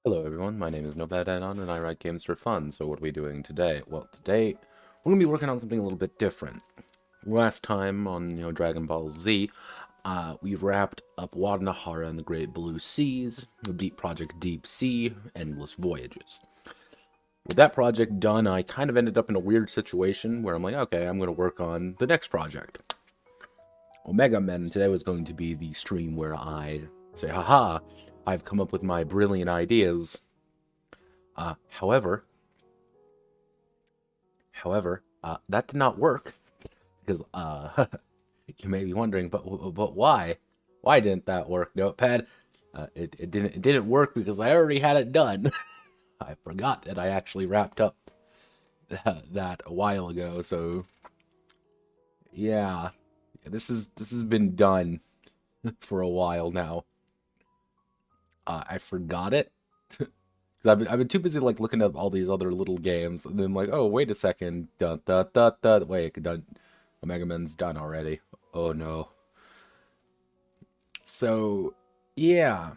Hello everyone, my name is Notepad Anon and I write games for fun. So what are we doing today? Well, today we're going to be working on something a little bit different. Last time on, Dragon Ball Z, we wrapped up Wadnahara and the Great Blue Seas, the Deep Project Deep Sea, Endless Voyages. With that project done, I kind of ended up in a weird situation where I'm like, okay, I'm going to work on the next project. Omega Men today was going to be the stream where I say, haha, I've come up with my brilliant ideas. However, that did not work because you may be wondering, but why? Why didn't that work, Notepad? It didn't work because I already had it done. I forgot that I actually wrapped up that a while ago. So yeah, this has been done for a while now. I forgot it. I've been too busy like looking at all these other little games, and then like, oh wait a second, dun dun dun dun. Wait, done. Omega Man's done already. Oh no. So yeah.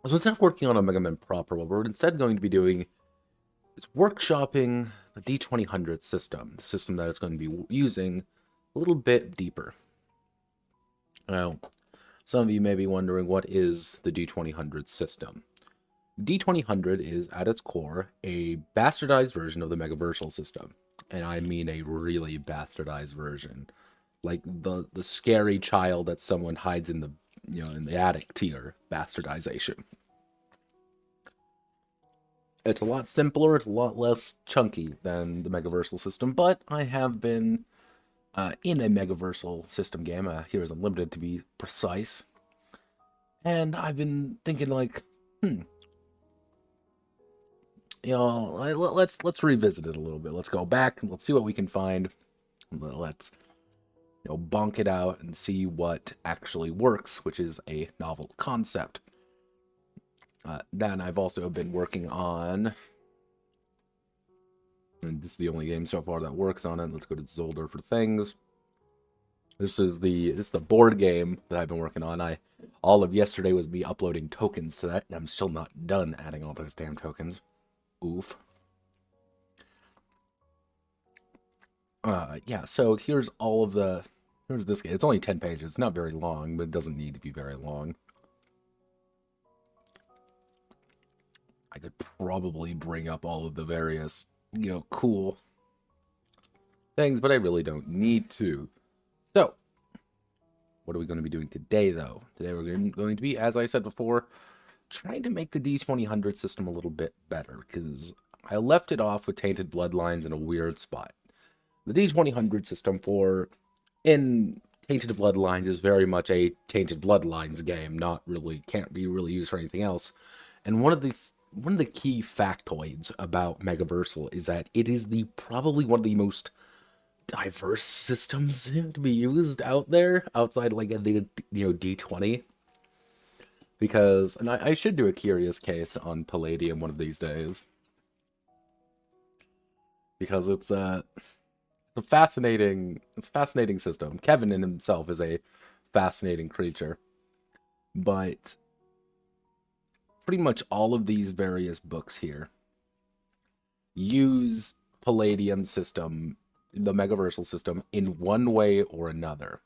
So instead of working on Omega Man proper, what we're instead going to be doing is workshopping the D2000 system, the system that it's going to be using a little bit deeper. Now, some of you may be wondering, what is the D2000 system? D2000 is, at its core, a bastardized version of the Megaversal System. And I mean a really bastardized version. Like the scary child that someone hides in the, in the attic tier bastardization. It's a lot simpler, it's a lot less chunky than the Megaversal System, but I have been in a Megaversal System game, Heroes Unlimited to be precise. And I've been thinking like, let's revisit it a little bit. Let's go back and let's see what we can find. Let's bonk it out and see what actually works, which is a novel concept. Then I've also been working on, and this is the only game so far that works on it. Let's go to Zolder for things. This is the board game that I've been working on. All of yesterday was me uploading tokens to that, and I'm still not done adding all those damn tokens. Oof. Yeah, so here's this game. It's only 10 pages. It's not very long, but it doesn't need to be very long. I could probably bring up all of the various, cool things, but I really don't need to. So, what are we going to be doing today, though? Today we're going to be, as I said before, trying to make the D2000 system a little bit better, because I left it off with Tainted Bloodlines in a weird spot. The D2000 system in Tainted Bloodlines is very much a Tainted Bloodlines game, can't be really used for anything else. And one of the key factoids about Megaversal is that it is probably one of the most diverse systems to be used out there, outside like the D20. Because, and I should do a curious case on Palladium one of these days, because it's a fascinating system. Kevin in himself is a fascinating creature, but pretty much all of these various books here use Palladium system, the Megaversal system, in one way or another.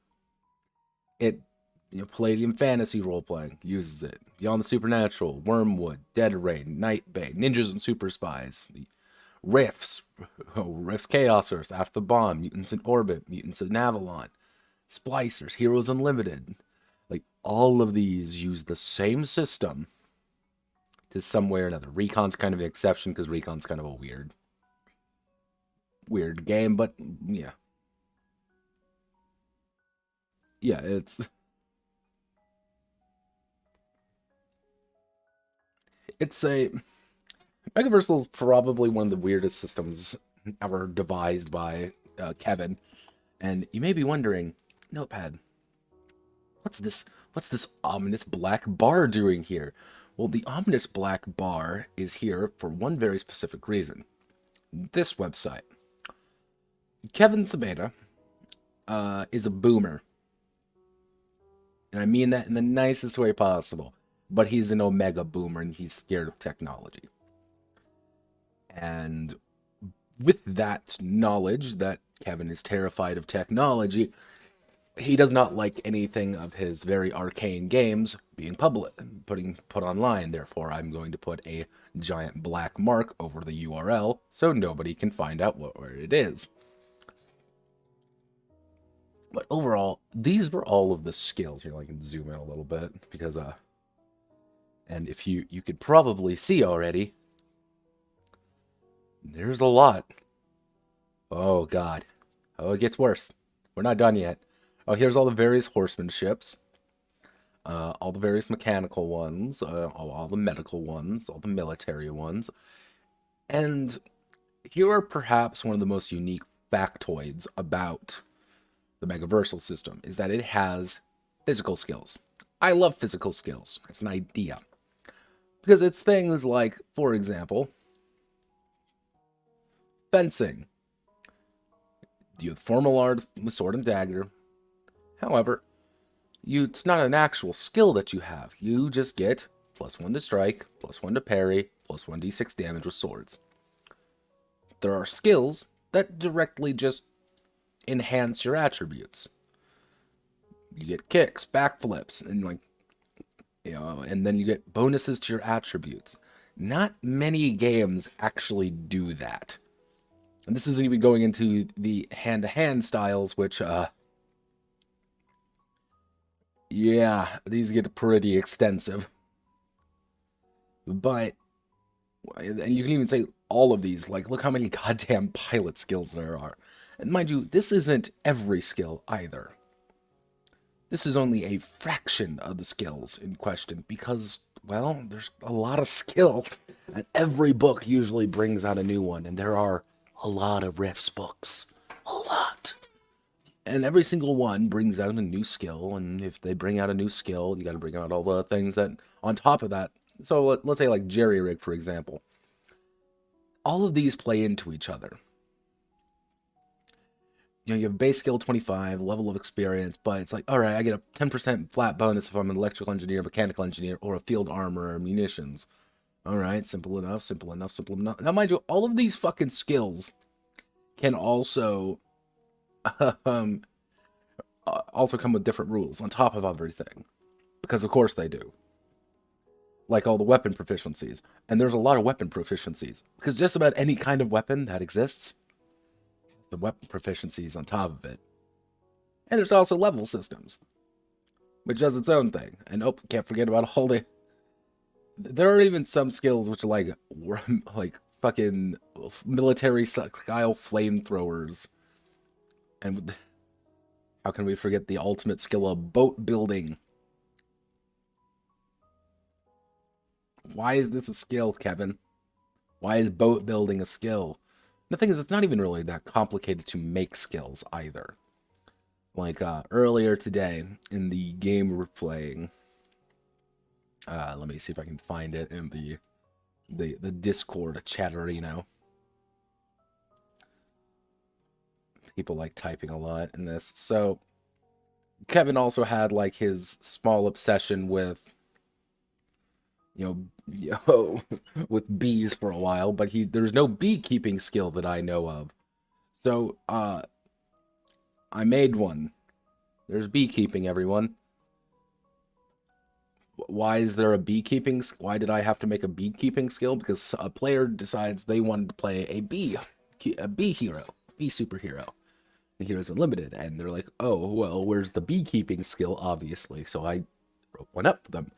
Palladium Fantasy Role-Playing uses it. Beyond the Supernatural, Wormwood, Dead Rain, Night Bay, Ninjas and Super Spies, the Rifts, Rifts Chaosers, After the Bomb, Mutants in Orbit, Mutants in Avalon, Splicers, Heroes Unlimited. Like, all of these use the same system to some way or another. Recon's kind of an exception, because Recon's kind of a weird game, but yeah. Yeah, it's a Megaversal is probably one of the weirdest systems ever devised by Kevin. And you may be wondering, Notepad, what's this ominous black bar doing here? Well, the ominous black bar is here for one very specific reason. This website. Kevin Sabeda is a boomer. And I mean that in the nicest way possible. but he's an Omega boomer and he's scared of technology. And with that knowledge that Kevin is terrified of technology, he does not like anything of his very arcane games being put online. Therefore, I'm going to put a giant black mark over the URL so nobody can find out where it is. But overall, these were all of the skills. I can zoom in a little bit because and if you could probably see already, there's a lot. Oh god. Oh, it gets worse. We're not done yet. Oh, here's all the various horsemanships. All the various mechanical ones, all the medical ones, all the military ones. And here are perhaps one of the most unique factoids about the Megaversal System, is that it has physical skills. I love physical skills. It's an idea. Because it's things like, for example, fencing. You have formal art with sword and dagger. However, it's not an actual skill that you have. You just get +1 to strike, +1 to parry, +1 d6 damage with swords. There are skills that directly just enhance your attributes. You get kicks, backflips, and and then you get bonuses to your attributes. Not many games actually do that. And this isn't even going into the hand-to-hand styles, which, yeah, these get pretty extensive. But, and you can even say all of these, look how many goddamn pilot skills there are. And mind you, this isn't every skill either. This is only a fraction of the skills in question because, well, there's a lot of skills. And every book usually brings out a new one, and there are a lot of Riffs books. A lot. And every single one brings out a new skill, and if they bring out a new skill, you gotta bring out all the things that, on top of that, so let's say like Jerry Rig, for example. All of these play into each other. You have base skill 25, level of experience, but it's like, alright, I get a 10% flat bonus if I'm an electrical engineer, mechanical engineer, or a field armor or munitions. Alright, simple enough, simple enough, simple enough. Now, mind you, all of these fucking skills can also also come with different rules on top of everything. Because of course they do. Like all the weapon proficiencies. And there's a lot of weapon proficiencies. Because just about any kind of weapon that exists, the weapon proficiencies on top of it. And there's also level systems, which does its own thing. And can't forget about all the... There are even some skills which are like fucking military style flamethrowers. And how can we forget the ultimate skill of boat building? Why is this a skill, Kevin? Why is boat building a skill? The thing is, it's not even really that complicated to make skills either. Like earlier today in the game we were playing, let me see if I can find it in the Discord chatterino. People like typing a lot in this. So Kevin also had like his small obsession with with bees for a while, but there's no beekeeping skill that I know of. So I made one. There's beekeeping, everyone. Why is there a beekeeping? Why did I have to make a beekeeping skill? Because a player decides they wanted to play a bee hero, bee superhero. The Heroes Unlimited, and they're like, oh, well, where's the beekeeping skill, obviously? So I wrote one up for them.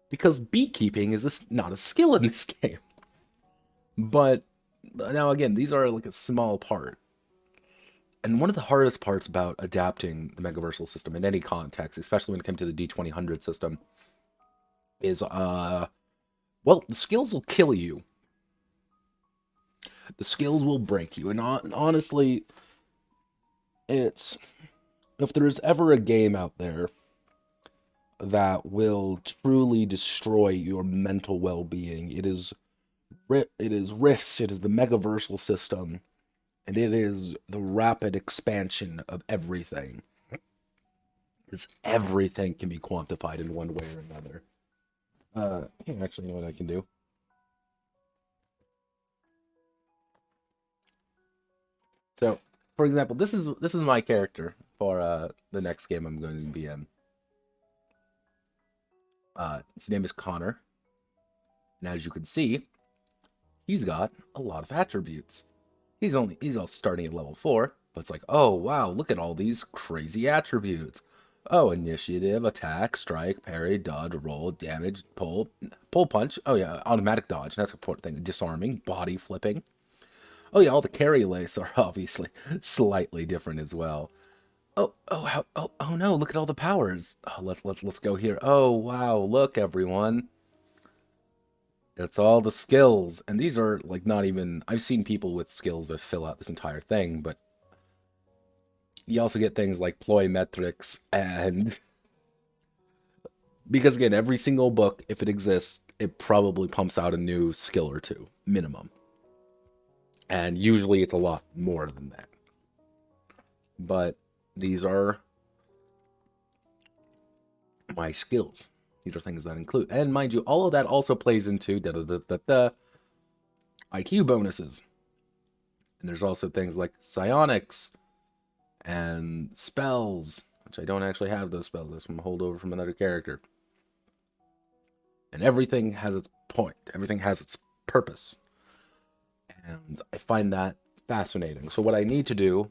Because beekeeping is not a skill in this game. But, now again, these are like a small part. And one of the hardest parts about adapting the Megaversal system in any context, especially when it comes to the D2000 system, is, well, the skills will kill you. The skills will break you. And honestly, if there's ever a game out there that will truly destroy your mental well-being, it is Rifts, it is the Megaversal system, and it is the rapid expansion of everything. Because everything can be quantified in one way or another. Here, actually, you know what I can do? So, for example, this is my character for the next game I'm going to be in. His name is Connor, and as you can see, he's got a lot of attributes. He's all starting at level 4, but it's like, oh wow, look at all these crazy attributes. Oh, initiative, attack, strike, parry, dodge, roll, damage, pull punch. Oh yeah, automatic dodge. That's an important thing. Disarming, body flipping. Oh yeah, all the carry lists are obviously slightly different as well. Oh no, look at all the powers. Oh, let's go here. Oh wow, look everyone. It's all the skills. And these are like not even I've seen people with skills that fill out this entire thing, but you also get things like ploy metrics and because again, every single book, if it exists, it probably pumps out a new skill or two, minimum. And usually it's a lot more than that. But these are my skills. These are things that include. And mind you, all of that also plays into IQ bonuses. And there's also things like psionics and spells, which I don't actually have those spells. That's from a holdover from another character. And everything has its point. Everything has its purpose. And I find that fascinating. So what I need to do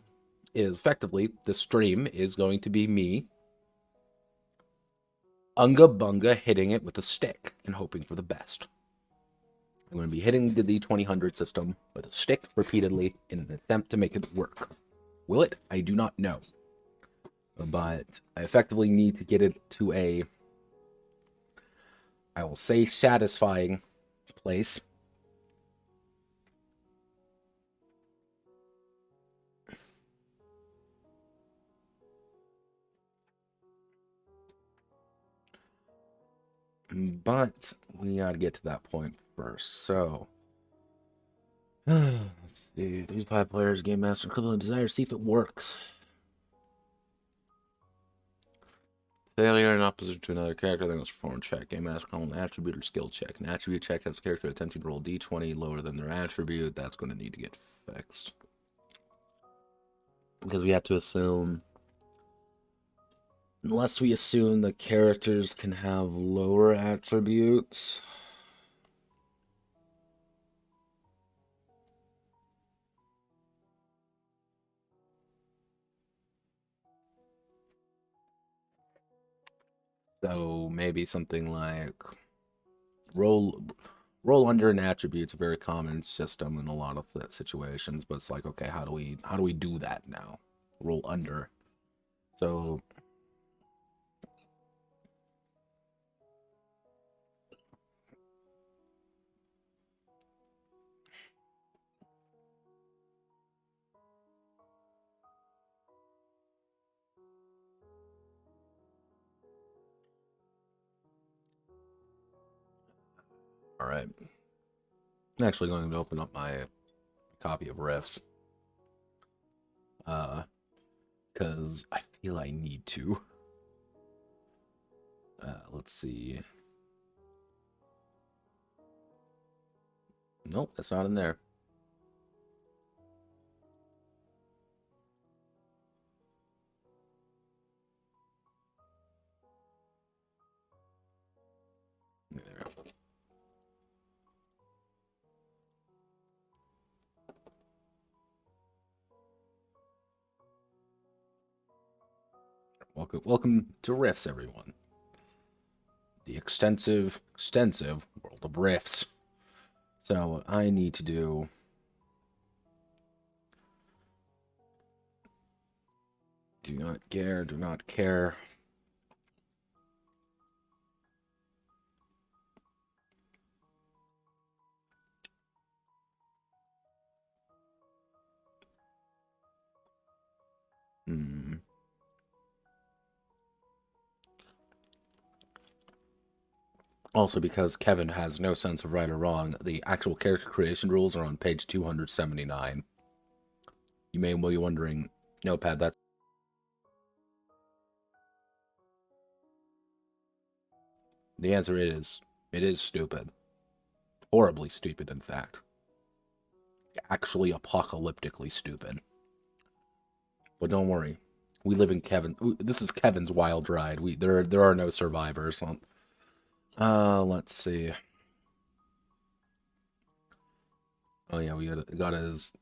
is effectively, the stream is going to be me unga bunga hitting it with a stick and hoping for the best. I'm going to be hitting the D20 system with a stick repeatedly in an attempt to make it work. Will it? I do not know. But I effectively need to get it to a, I will say, satisfying place. But we gotta get to that point first. So, let's see. 3 to 5 players, game master, equivalent desire, see if it works. Failure in opposition to another character, then let's perform a check. Game master call an attribute or skill check. An attribute check has a character attempting to roll D20 lower than their attribute. That's going to need to get fixed. Because we have to assume, unless we assume the characters can have lower attributes. So maybe something like roll under an attribute's a very common system in a lot of situations, but it's like, okay, how do we do that now? Roll under. So all right. I'm actually going to open up my copy of Riffs. Because I feel I need to. Let's see. Nope, that's not in there. There we go. Welcome to Riffs, everyone. The extensive world of Riffs. So what I need to do. Do not care, do not care. Also, because Kevin has no sense of right or wrong, the actual character creation rules are on page 279. You may be wondering, Notepad, that's... The answer is It is stupid. Horribly stupid, in fact. Actually apocalyptically stupid. But don't worry. We live in this is Kevin's wild ride. There are no survivors. Let's see. Oh yeah, we got his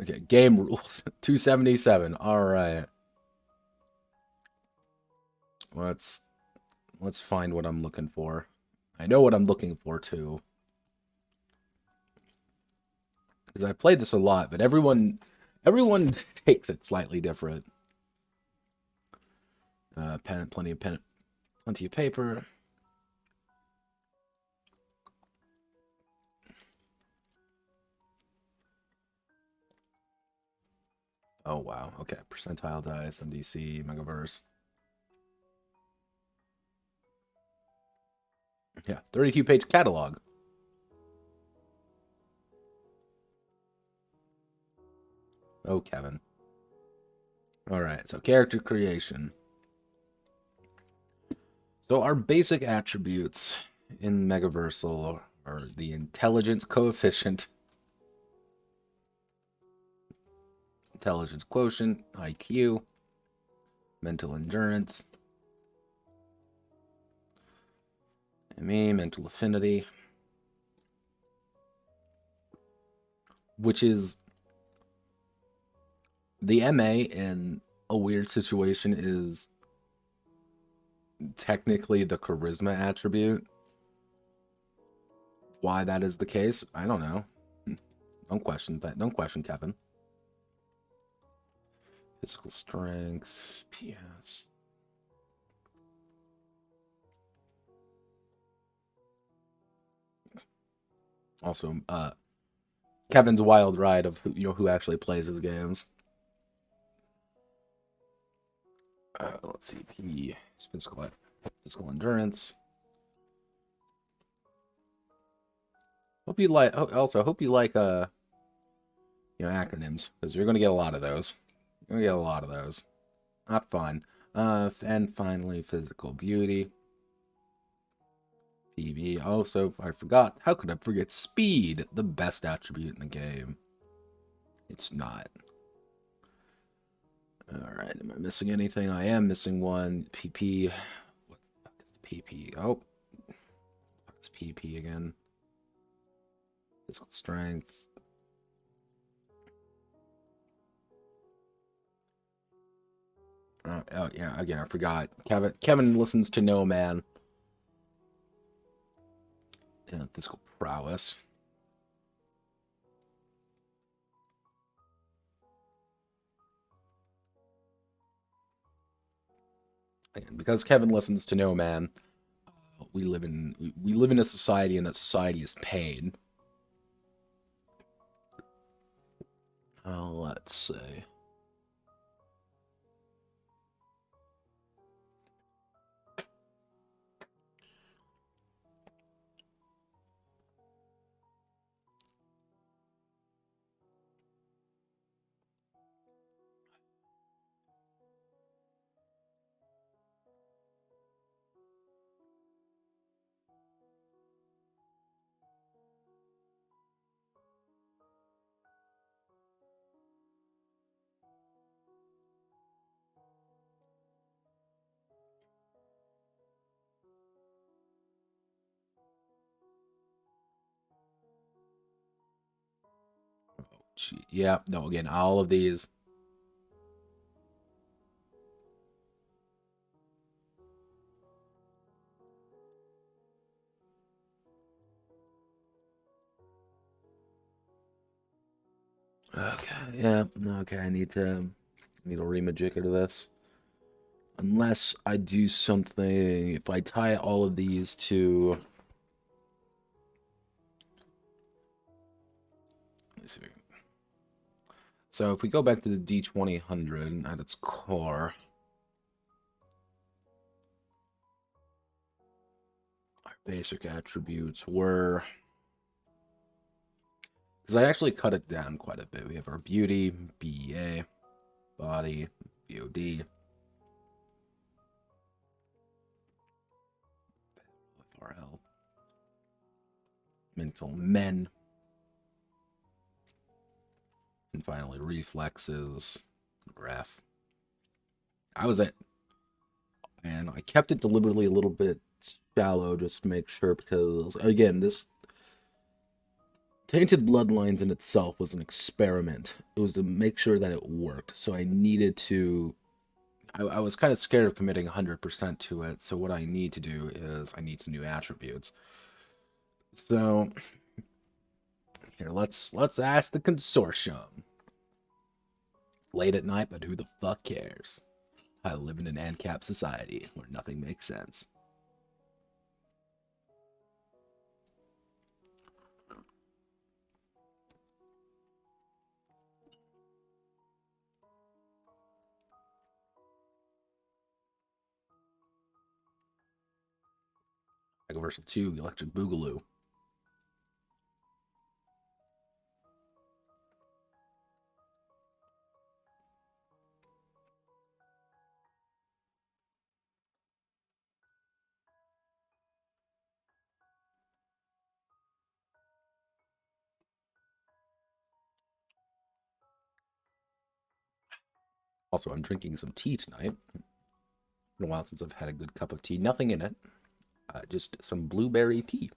okay, game rules. 277. All right. Let's find what I'm looking for. I know what I'm looking for too. Because I've played this a lot, but everyone takes it slightly different. Plenty of paper. Oh wow. Okay, percentile dice, MDC, Megaverse. Yeah, 32-page catalog. Oh, Kevin. All right, so character creation. So our basic attributes in Megaversal are the intelligence coefficient, intelligence quotient, IQ, mental endurance, ME, mental affinity, which is the MA in a weird situation is technically the charisma attribute. Why that is the case, I don't know. Don't question that. Don't question Kevin. Physical strength, PS. Also, Kevin's wild ride of who actually plays his games. Let's see, P is physical endurance. Hope you like. Also, hope you like acronyms, because you're gonna get a lot of those. You're gonna get a lot of those. Not fun. And finally, physical beauty. PB. Also, I forgot. How could I forget speed? The best attribute in the game. It's not. Alright, am I missing anything? I am missing one. PP. What the fuck is the PP? Oh. What the fuck is PP again? Physical strength. Oh, yeah, again, I forgot. Kevin listens to no man. Yeah, physical prowess. Again, because Kevin listens to no man, we live in a society, and that society is pain. Let's see. Yeah, no, again, all of these. Okay, yeah, okay, I need to remajigger to this. Unless I do something, if I tie all of these to... Let's see. So if we go back to the D2000 at its core, our basic attributes were... Because I actually cut it down quite a bit. We have our beauty, BEA, body, BOD, FRL. mental men. And finally, reflexes, graph. That was it. And I kept it deliberately a little bit shallow just to make sure, because, again, this Tainted Bloodlines in itself was an experiment. It was to make sure that it worked. So I needed to... I was kind of scared of committing 100% to it. So what I need to do is I need some new attributes. So here, let's ask the consortium. Late at night, but who the fuck cares? I live in an ANCAP society where nothing makes sense. Megaversal 2, Electric Boogaloo. Also, I'm drinking some tea tonight. Been a while since I've had a good cup of tea. Nothing in it. Just some blueberry tea.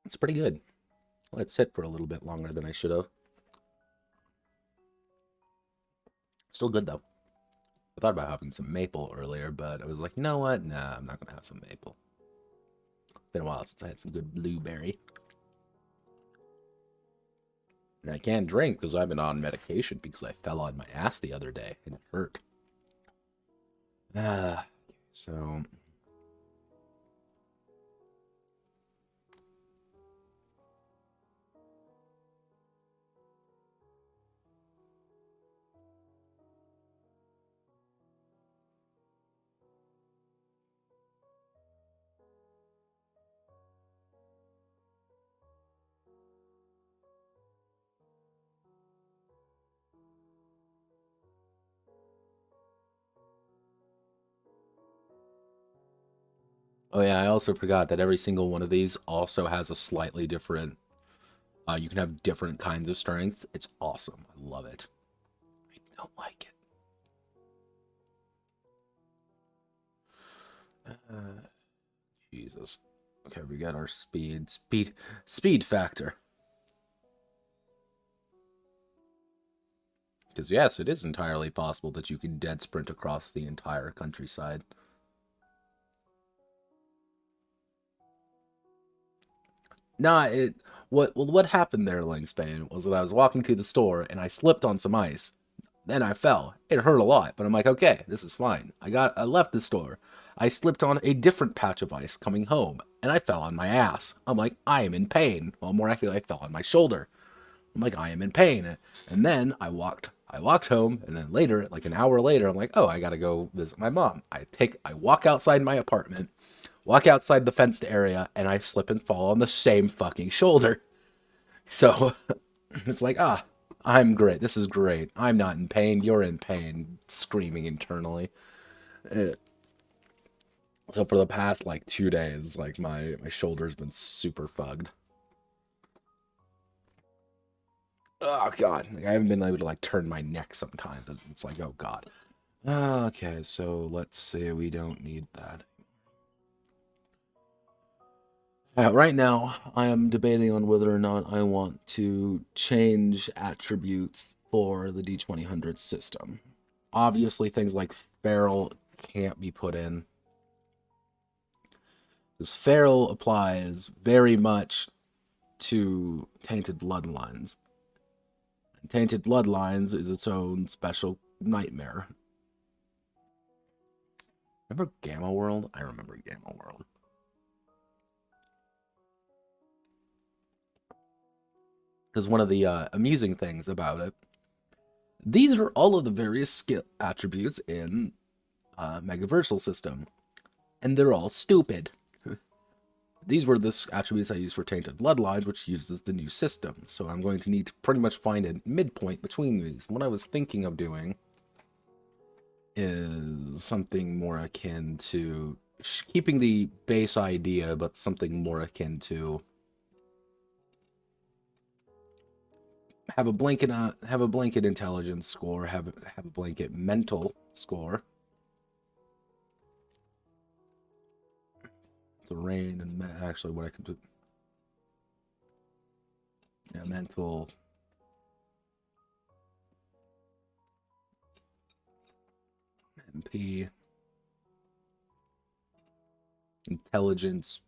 It's pretty good. Let it sit for a little bit longer than I should have. Still good, though. I thought about having some maple earlier, but I was like, you know what? Nah, I'm not going to have some maple. Been a while since I had some good blueberry. And I can't drink because I've been on medication because I fell on my ass the other day and it hurt. So... Oh yeah, I also forgot that every single one of these also has a slightly different... you can have different kinds of strength. It's awesome. I love it. I don't like it. Jesus. Okay, we got our speed factor. Because yes, it is entirely possible that you can dead sprint across the entire countryside. Nah, what happened there, Langspan, was that I was walking to the store and I slipped on some ice. Then I fell. It hurt a lot, but I'm like, okay, this is fine. I left the store. I slipped on a different patch of ice coming home, and I fell on my ass. I'm like, I am in pain. Well, more accurately, I fell on my shoulder. I'm like, I am in pain. And then I walked home, and then later, like an hour later, I'm like, oh, I gotta go visit my mom. I walk outside my apartment, walk outside the fenced area, and I slip and fall on the same fucking shoulder. So it's like, I'm great. This is great. I'm not in pain. You're in pain. Screaming internally. So for the past like 2 days, like my shoulder's been super fugged. Oh god, like, I haven't been able to like turn my neck sometimes. It's like, oh god. Okay, so let's see. We don't need that. Right now, I am debating on whether or not I want to change attributes for the D2000 system. Obviously, things like feral can't be put in, because feral applies very much to Tainted Bloodlines. And Tainted Bloodlines is its own special nightmare. Remember Gamma World? I remember Gamma World. Because one of the amusing things about it, these are all of the various skill attributes in Megaversal System, and they're all stupid. These were the attributes I used for Tainted Bloodlines, which uses the new system, so I'm going to need to pretty much find a midpoint between these. What I was thinking of doing is something more akin to keeping the base idea, but something more akin to have a blanket intelligence score, have a blanket mental score. The rain and actually what I can do. Yeah, mental. MP. Intelligence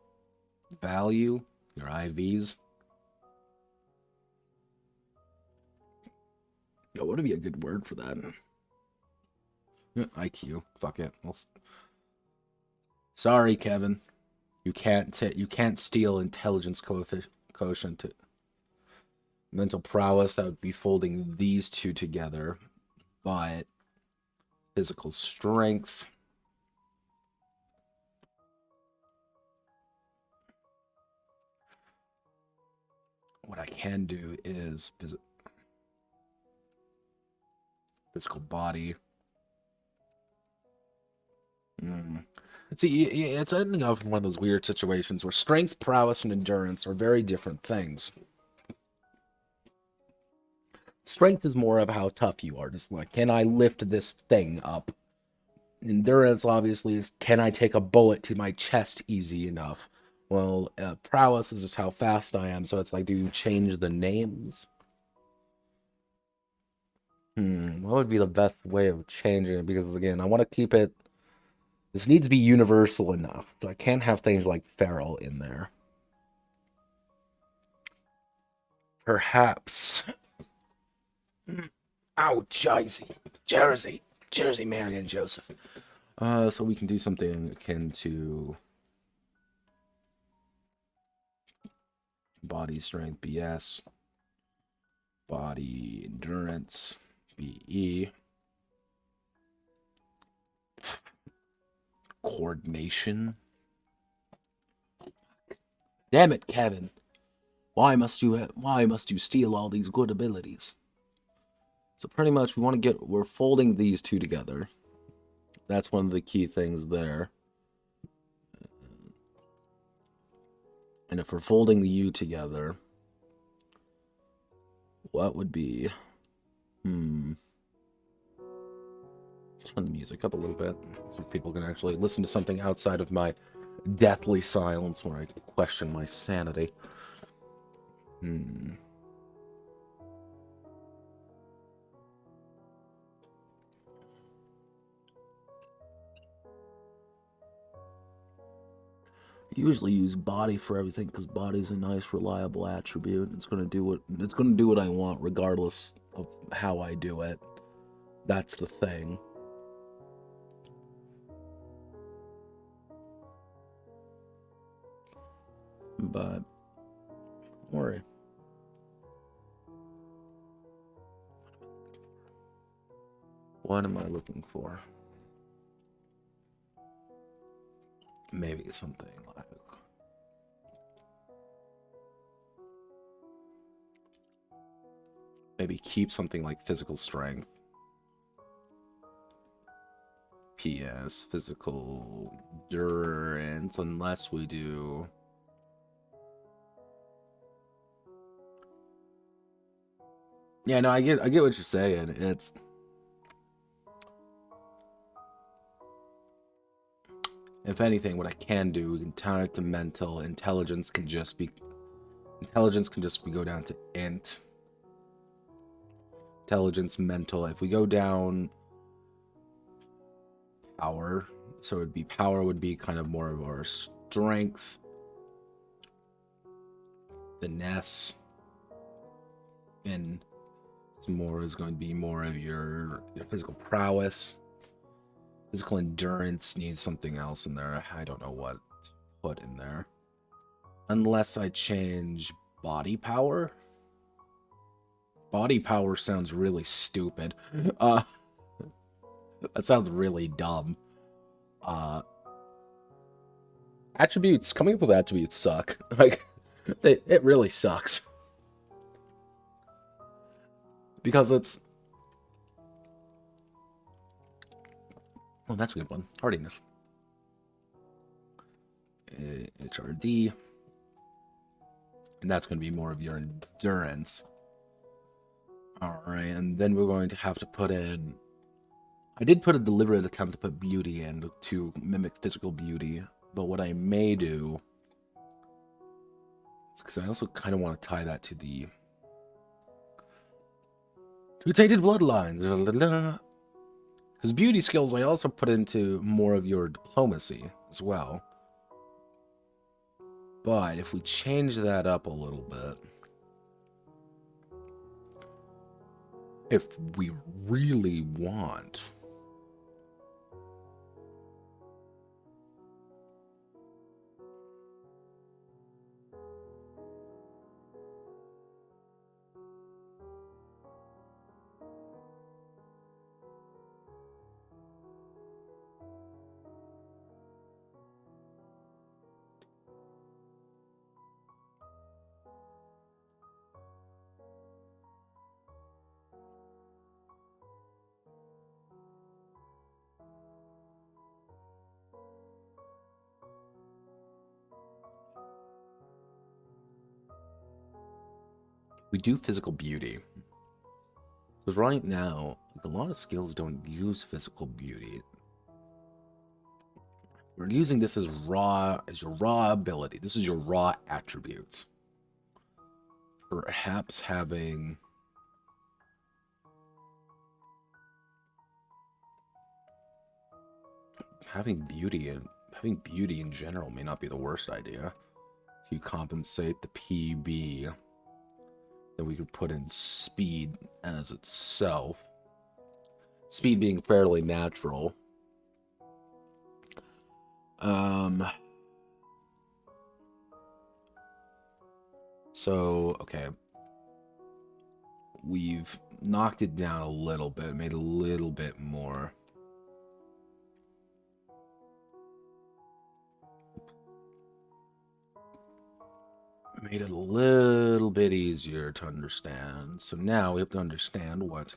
value, your IVs. Oh, what would be a good word for that? IQ. Fuck it. Sorry, Kevin. You can't steal intelligence quotient to mental prowess. That would be folding these two together. But physical strength. What I can do is physical body. See, it's ending up in one of those weird situations where strength, prowess, and endurance are very different things. Strength is more of how tough you are. Just like, can I lift this thing up? Endurance, obviously, is can I take a bullet to my chest easy enough? Well, prowess is just how fast I am. So it's like, do you change the names? What would be the best way of changing it? Because, again, I want to keep it... This needs to be universal enough. So I can't have things like feral in there. Perhaps... Oh, Jersey, Mary and Joseph. So we can do something akin to body strength, BS, body endurance, BE, coordination. Damn it, Kevin! Why must you steal all these good abilities? So pretty much we're folding these two together. That's one of the key things there. And if we're folding the U together, what would be... Turn the music up a little bit so people can actually listen to something outside of my deathly silence where I question my sanity. I usually use body for everything because body's a nice, reliable attribute. It's gonna do what I want regardless of how I do it. That's the thing. But don't worry. What am I looking for? Maybe something like... Maybe keep something like physical strength. PS, physical endurance, unless we do... Yeah, no, I get what you're saying. It's... If anything, what I can do, we can turn it to mental. Intelligence can just be go down to int. Intelligence, mental. If we go down power, so it'd be power would be kind of more of our strength. Finesse. And more is going to be more of your physical prowess. Physical endurance needs something else in there. I don't know what to put in there. Unless I change body power. Body power sounds really stupid. That sounds really dumb. Attributes, coming up with attributes suck. Like, it really sucks. Because it's... Oh, that's a good one. Hardiness. HRD. And that's going to be more of your endurance. All right, and then we're going to have to put in... I did put a deliberate attempt to put beauty in to mimic physical beauty, but what I may do... Because I also kind of want to tie that to the... To tainted bloodlines. Because beauty skills I also put into more of your diplomacy as well. But if we change that up a little bit... If we really want... We do physical beauty. Because right now, a lot of skills don't use physical beauty. We're using this as your raw ability. This is your raw attributes. Perhaps having beauty in general may not be the worst idea. To compensate the PB, then we could put in speed as itself. Speed being fairly natural. So, okay. We've knocked it down a little bit, made a little bit more. Made it a little bit easier to understand. So now we have to understand what...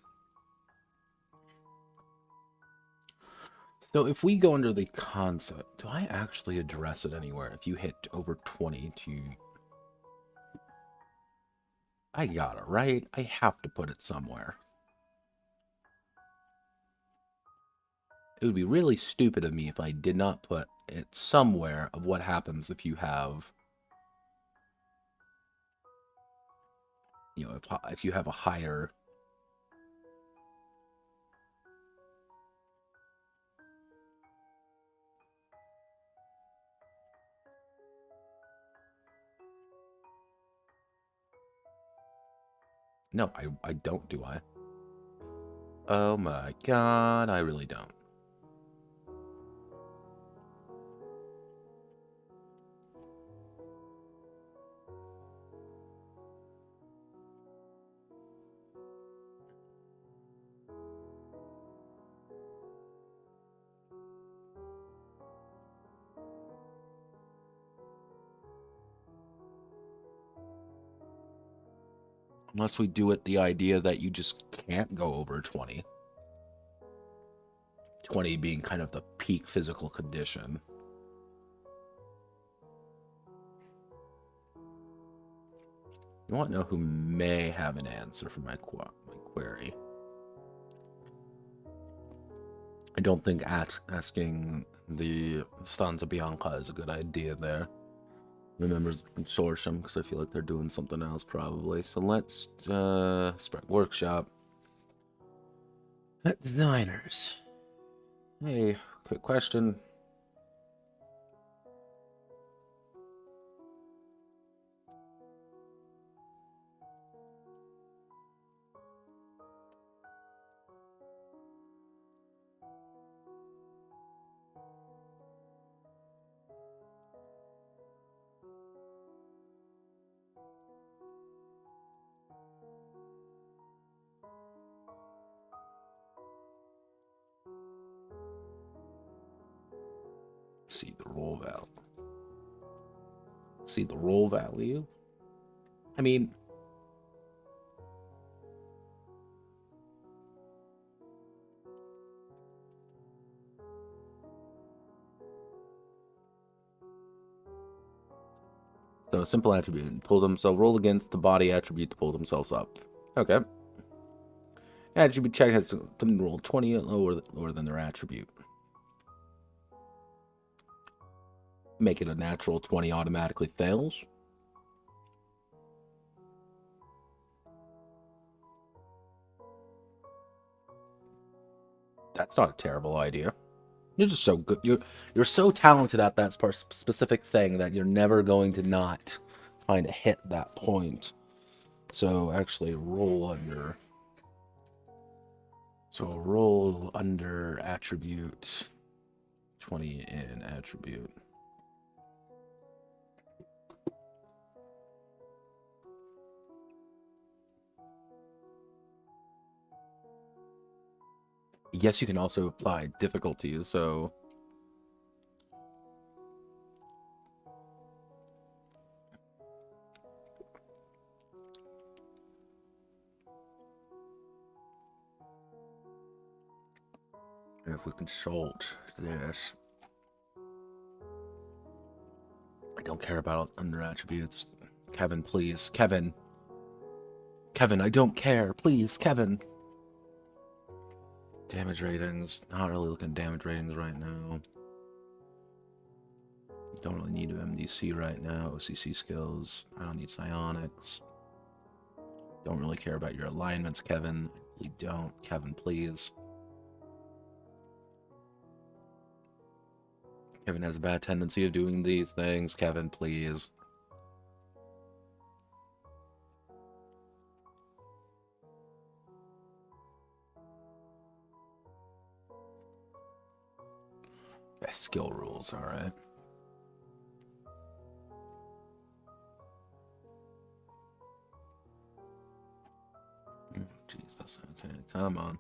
So if we go under the concept, do I actually address it anywhere? If you hit over 20 to... I got it, right? I have to put it somewhere. It would be really stupid of me if I did not put it somewhere of what happens if you have... You know, if you have a higher... No, I don't, do I? Oh my god, I really don't. Unless we do it the idea that you just can't go over 20. 20 being kind of the peak physical condition. You want to know who may have an answer for my query. I don't think asking the Stanza Bianca is a good idea there. The members of the consortium, because I feel like they're doing something else probably. So let's SPRUG workshop. Designers. Hey, quick question. See the roll value. See the roll value. I mean, So simple attribute. Pull themselves. Roll against the body attribute to pull themselves up. Okay. Attribute check has to roll 20 lower than their attribute. Make it a natural 20 automatically fails. That's not a terrible idea. You're just so good. You're so talented at that specific thing that you're never going to not kind of hit that point. So actually roll under. So roll under attribute. 20 in attribute. Yes, you can also apply difficulties, so if we consult this, I don't care about under attributes. Kevin, please. Kevin, I don't care. Please, Kevin. Damage ratings. Not really looking at damage ratings right now. Don't really need MDC right now. OCC skills. I don't need psionics. Don't really care about your alignments, Kevin. You don't. Kevin, please. Kevin has a bad tendency of doing these things. Kevin, please. Yeah, skill rules, alright. Jeez, that's okay. Come on.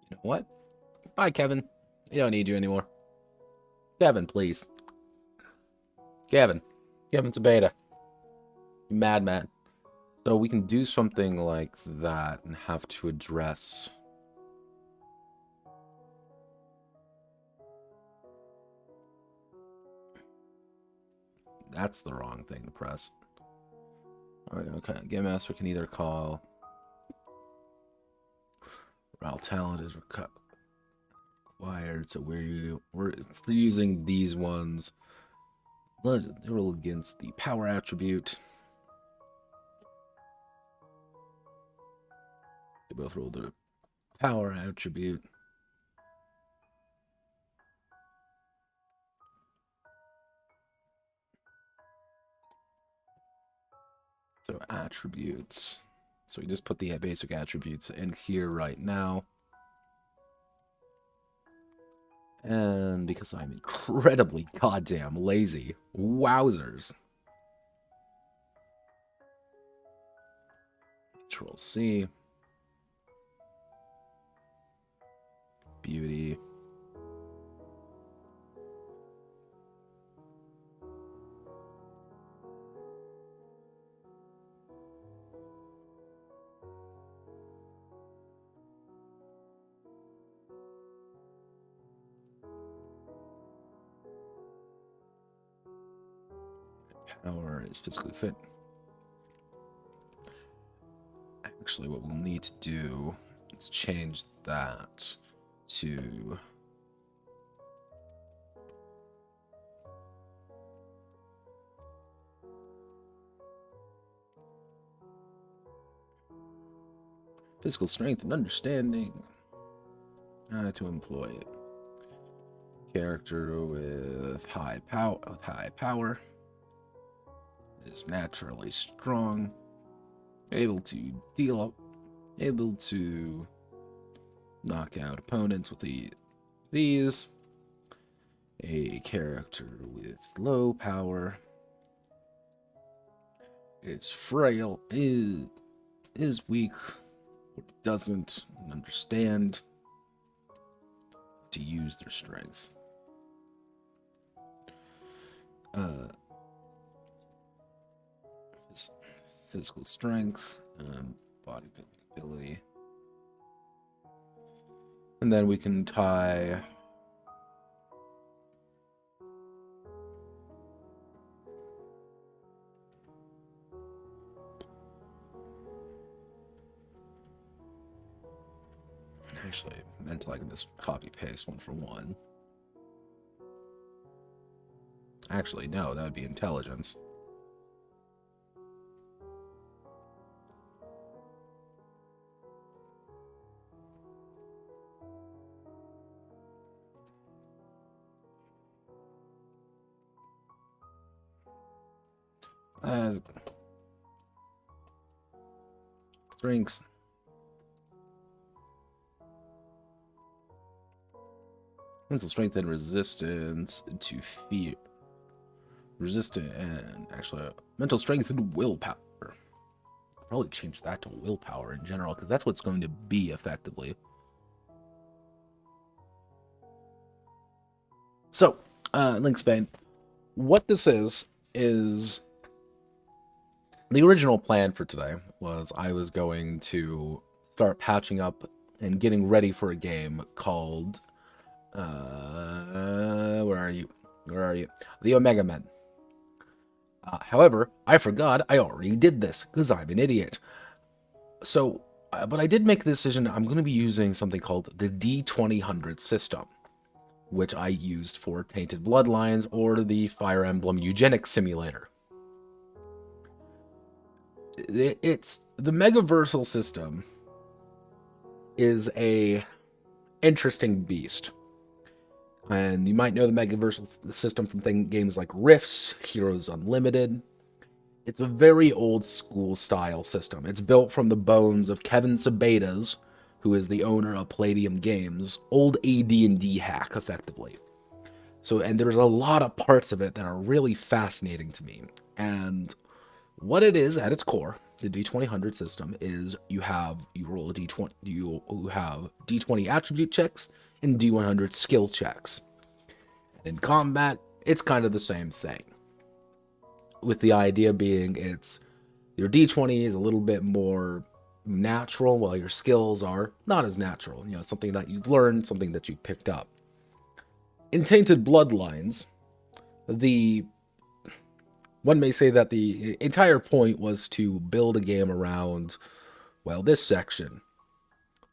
You know what? Bye, Kevin. I don't need you anymore. Kevin, please. Kevin. Kevin's a beta. Madman. So we can do something like that and have to address... That's the wrong thing to press. Alright, okay. Game Master can either call... Ral talent is required, so we're using these ones. They roll against the power attribute. They both roll the power attribute. So attributes. So we just put the basic attributes in here right now. And because I'm incredibly goddamn lazy, wowzers. Control C. Beauty. Power is physically fit. Actually, what we'll need to do is change that to physical strength and understanding. To employ it. Character with high power is naturally strong, able to deal up, able to knock out opponents with these. A character with low power is frail, is weak, or doesn't understand to use their strength. Physical strength, body ability. And then we can tie actually I meant I can just copy paste one for one. Actually, no, that would be intelligence. Strengths. Mental strength and resistance to fear. Resistant and actually mental strength and willpower. I'll probably change that to willpower in general because that's what's going to be effectively. So, Linksbane, what this is the original plan for today was I was going to start patching up and getting ready for a game called where are you? The Omega Men. However, I forgot I already did this because I'm an idiot. So, but I did make the decision I'm going to be using something called the D20 system, which I used for Tainted Bloodlines or the Fire Emblem Eugenics Simulator. It's the Megaversal System is a interesting beast. And you might know the Megaversal System from games like Rifts, Heroes Unlimited. It's a very old school style system. It's built from the bones of Kevin Sabedas, who is the owner of Palladium Games, old AD&D hack, effectively. So, and there's a lot of parts of it that are really fascinating to me. And what it is at its core, the D20 system, is you roll a D20, you have D20 attribute checks and D100 skill checks. In combat, it's kind of the same thing, with the idea being your D20 is a little bit more natural, while your skills are not as natural. You know, something that you've learned, something that you picked up. In Tainted Bloodlines, one may say that the entire point was to build a game around, well, this section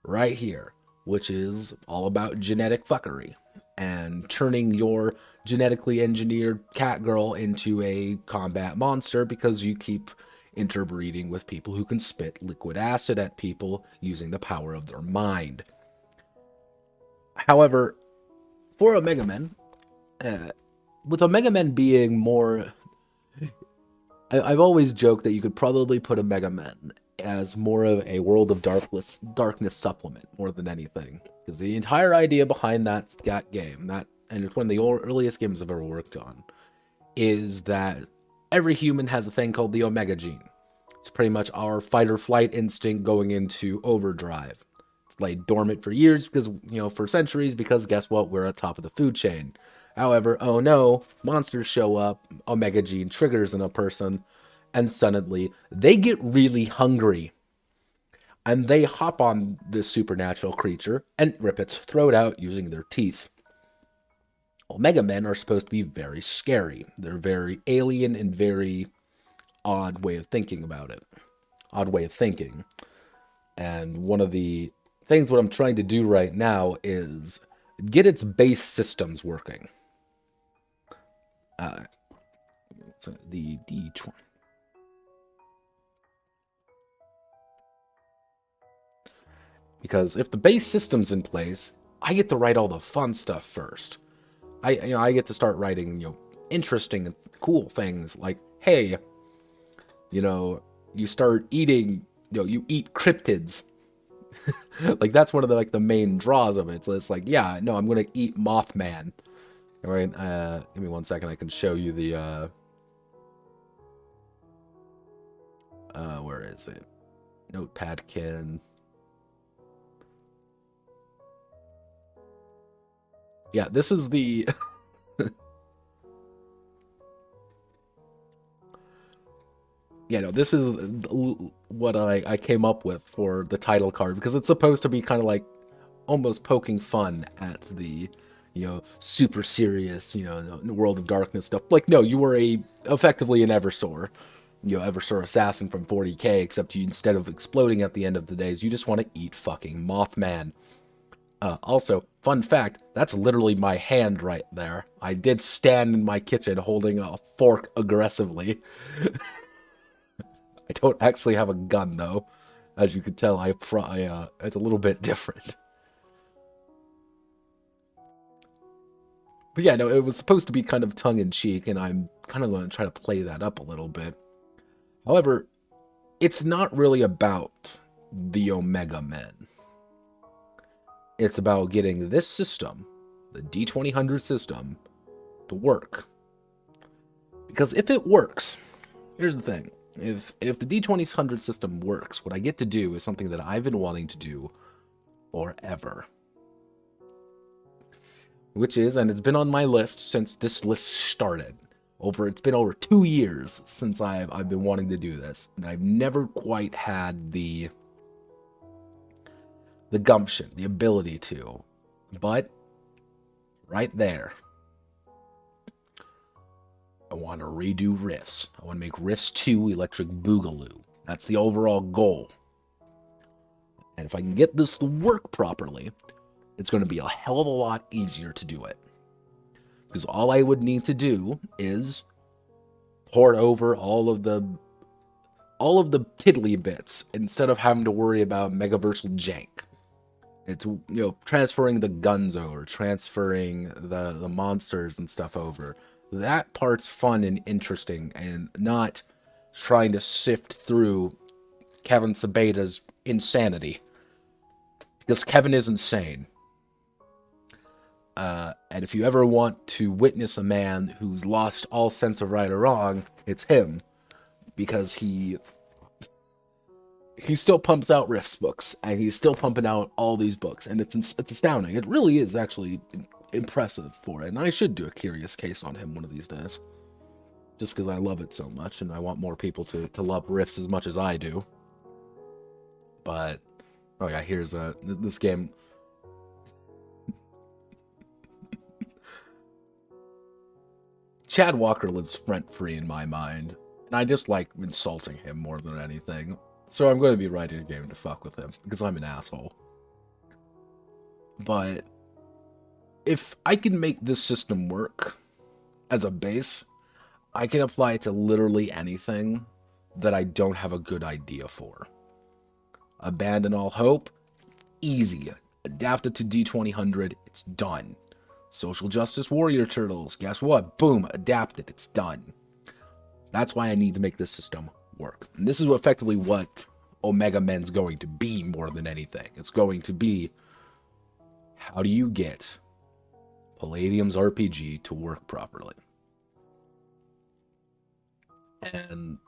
right here, which is all about genetic fuckery and turning your genetically engineered cat girl into a combat monster because you keep interbreeding with people who can spit liquid acid at people using the power of their mind. However, for Omega Men, with Omega Men being more... I've always joked that you could probably put Omega Men as more of a World of Darkness supplement more than anything, because the entire idea behind that game, and it's one of the earliest games I've ever worked on, is that every human has a thing called the Omega gene. It's pretty much our fight or flight instinct going into overdrive. It's laid dormant for years for centuries, because guess what? We're at top of the food chain. However, oh no, monsters show up, Omega gene triggers in a person, and suddenly they get really hungry. And they hop on this supernatural creature and rip its throat out using their teeth. Omega Men are supposed to be very scary. They're very alien and very odd way of thinking about it. Odd way of thinking. And one of the things what I'm trying to do right now is get its base systems working. So the D20. Because if the base system's in place, I get to write all the fun stuff first. I get to start writing, interesting and cool things like, hey, you start eating, you eat cryptids. Like, that's one of the main draws of it. So it's like, yeah, no, I'm going to eat Mothman. All right, give me 1 second. I can show you the, where is it? Notepad can. Yeah, this is the... Yeah, no, this is what I came up with for the title card, because it's supposed to be kind of like almost poking fun at the, super serious, World of Darkness stuff. Like, no, you were effectively an Eversor, Eversor assassin from 40k, except you, instead of exploding at the end of the days, you just want to eat fucking Mothman. Also, fun fact, that's literally my hand right there. I did stand in my kitchen holding a fork aggressively. I don't actually have a gun, though. As you can tell, it's a little bit different. But yeah, no, it was supposed to be kind of tongue-in-cheek, and I'm kind of going to try to play that up a little bit. However, it's not really about the Omega Men. It's about getting this system, the D2000 system, to work. Because if it works, here's the thing. If the D2000 system works, what I get to do is something that I've been wanting to do forever. Which is, and it's been on my list since this list started. It's been over 2 years since I've been wanting to do this, and I've never quite had the gumption, the ability to. But right there, I want to redo Riffs. I want to make Riffs 2 Electric Boogaloo. That's the overall goal. And if I can get this to work properly, it's going to be a hell of a lot easier to do it. Because all I would need to do is port over all of the tiddly bits instead of having to worry about Megaversal jank. It's, transferring the guns over, transferring the monsters and stuff over. That part's fun and interesting, and not trying to sift through Kevin Sabeda's insanity. Because Kevin is insane. And if you ever want to witness a man who's lost all sense of right or wrong, it's him. Because he still pumps out Riffs books, and he's still pumping out all these books, and it's astounding. It really is actually impressive for it, and I should do a Curious Case on him one of these days. Just because I love it so much, and I want more people to love Riffs as much as I do. But, oh yeah, here's this game... Chad Walker lives rent-free in my mind, and I just like insulting him more than anything. So I'm going to be writing a game to fuck with him, because I'm an asshole. But if I can make this system work as a base, I can apply it to literally anything that I don't have a good idea for. Abandon all hope, easy. Adapt it to D2000, it's done. Social Justice Warrior Turtles, guess what? Boom, adapt it, it's done. That's why I need to make this system work. And this is effectively what Omega Men's going to be more than anything. It's going to be, how do you get Palladium's RPG to work properly? And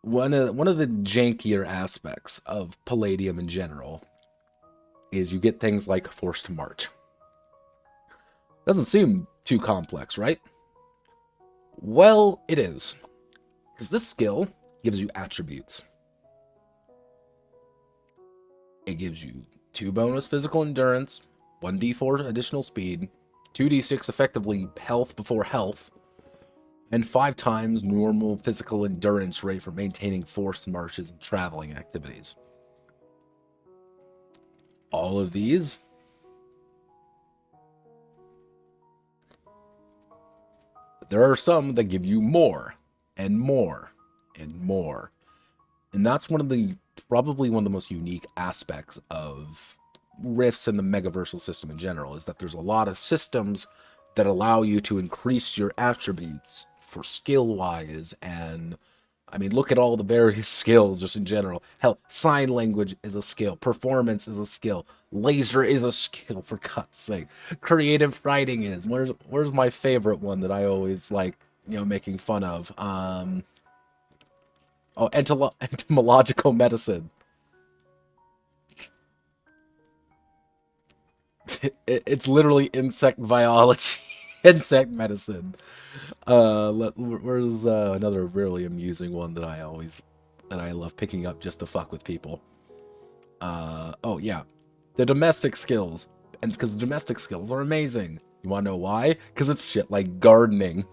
one of the jankier aspects of Palladium in general is you get things like Forced March. Doesn't seem too complex, right? Well, it is. Because this skill gives you attributes. It gives you 2 bonus physical endurance, 1d4 additional speed, 2d6 effectively health before health, and 5 times normal physical endurance rate for maintaining forced marches and traveling activities. All of these there are some that give you more and more and more. And that's probably one of the most unique aspects of Rifts and the Megaversal system in general, is that there's a lot of systems that allow you to increase your attributes for skill-wise, and I mean, look at all the various skills just in general. Hell, sign language is a skill. Performance is a skill. Laser is a skill, for God's sake. Creative writing is. Where's my favorite one that I always like, making fun of? Entomological medicine. It's literally insect biology, insect medicine. Where's another really amusing one that I love picking up just to fuck with people. Oh yeah, the domestic skills, and because domestic skills are amazing. You want to know why? Because it's shit like gardening.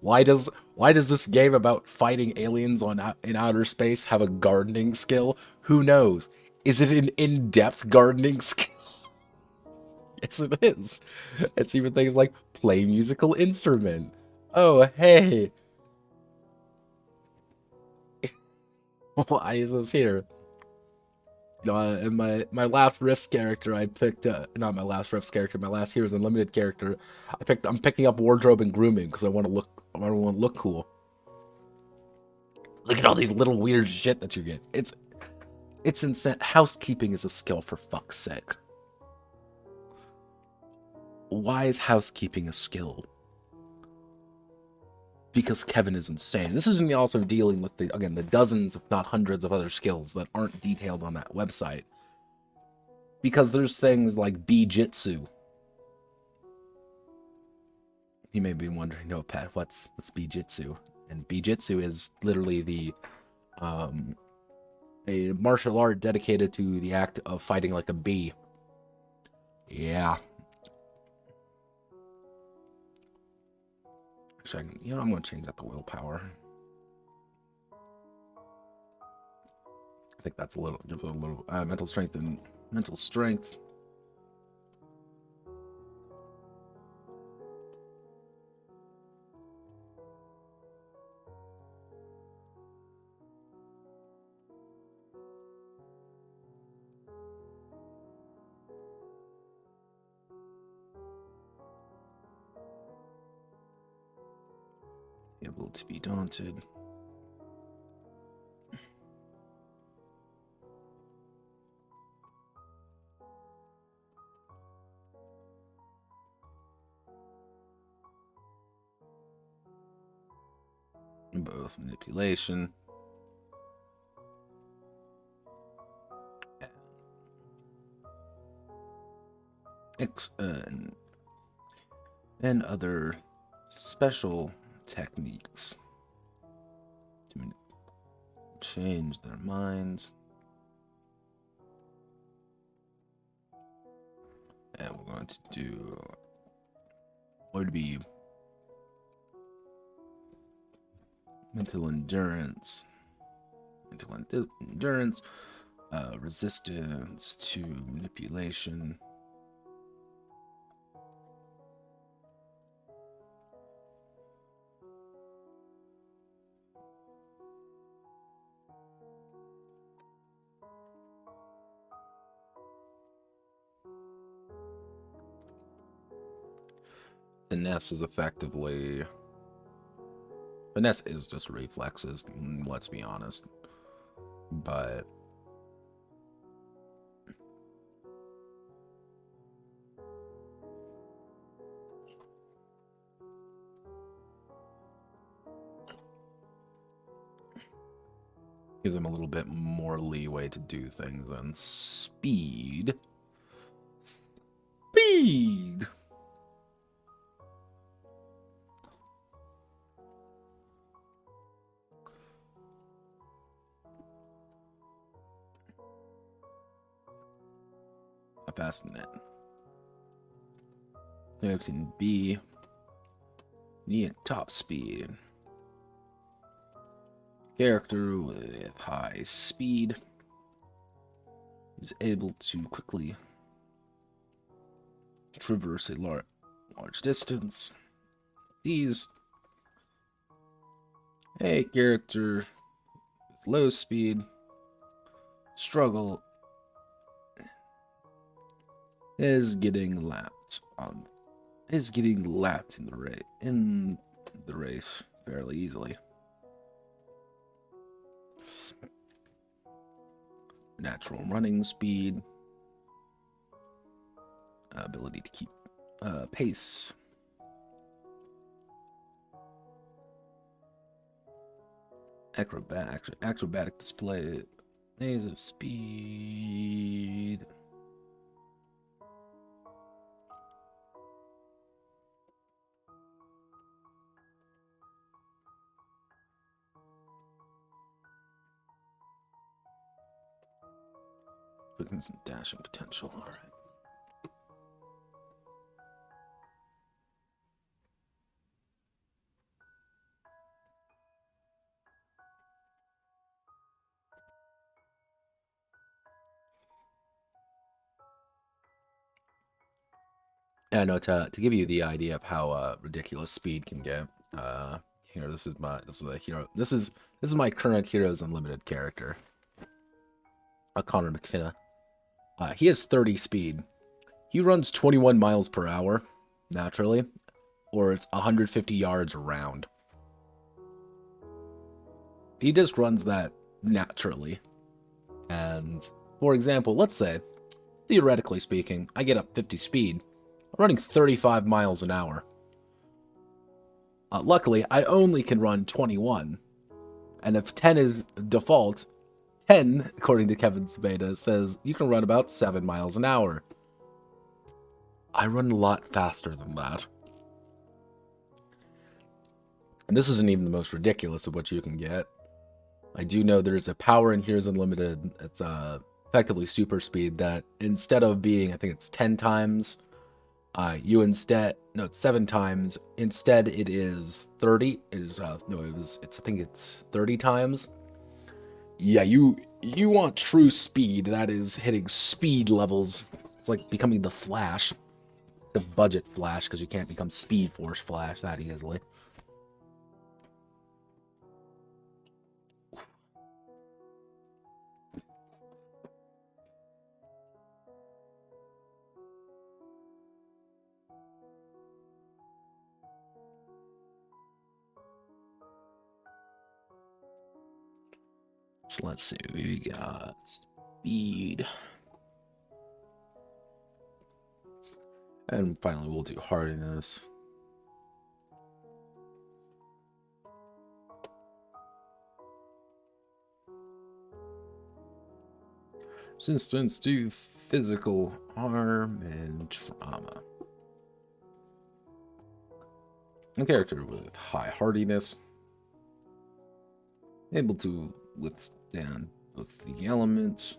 Why does this game about fighting aliens in outer space have a gardening skill? Who knows? Is it an in-depth gardening skill? Yes, it is. It's even things like play musical instrument. Oh, hey, why is this here? In my last Rifts character, I picked not my last Rifts character, my last Heroes Unlimited character. I'm picking up wardrobe and grooming because I want to look cool. Look at all these little weird shit that you get. It's insane. Housekeeping is a skill, for fuck's sake. Why is housekeeping a skill? Because Kevin is insane. This is me also dealing with the dozens, if not hundreds, of other skills that aren't detailed on that website. Because there's things like B-Jitsu. You may be wondering, Notepad, what's B-Jitsu? And B-Jitsu is literally a martial art dedicated to the act of fighting like a bee. Yeah. Actually, I'm going to change that to willpower. I think that's gives it a little mental strength and mental strength. Able to be daunted. Both manipulation and other special techniques to change their minds. And we're going to do would be mental endurance, resistance to manipulation. Finesse is just reflexes, let's be honest. But gives him a little bit more leeway to do things. And speed. How fast in that? There can be the top speed. Character with high speed is able to quickly traverse a large distance. A character with low speed struggle is getting lapped in the race fairly easily. Natural running speed, ability to keep pace, acrobatic display, days of speed, Quickness and dashing potential. All right. Yeah, no, to give you the idea of how ridiculous speed can get. Here, this is a hero. This is my current Heroes Unlimited character. Connor McFinna. He has 30 speed. He runs 21 miles per hour, naturally, or it's 150 yards around. He just runs that naturally. And, for example, let's say, theoretically speaking, I get up 50 speed. I'm running 35 miles an hour. Luckily, I only can run 21. And if 10 is default, 10, according to Kevin's beta, says you can run about 7 miles an hour. I run a lot faster than that. And this isn't even the most ridiculous of what you can get. I do know there's a power in Heroes Unlimited. It's effectively super speed that instead of being, I think it's 10 times, it's 7 times. Instead, it is 30. I think it's 30 times. Yeah, you want true speed. That is hitting speed levels. It's like becoming the Flash. The budget Flash, because you can't become Speed Force Flash that easily. So let's see, we got speed. And finally, we'll do hardiness. Resistance to physical harm and trauma. A character with high hardiness, able to withstand both the elements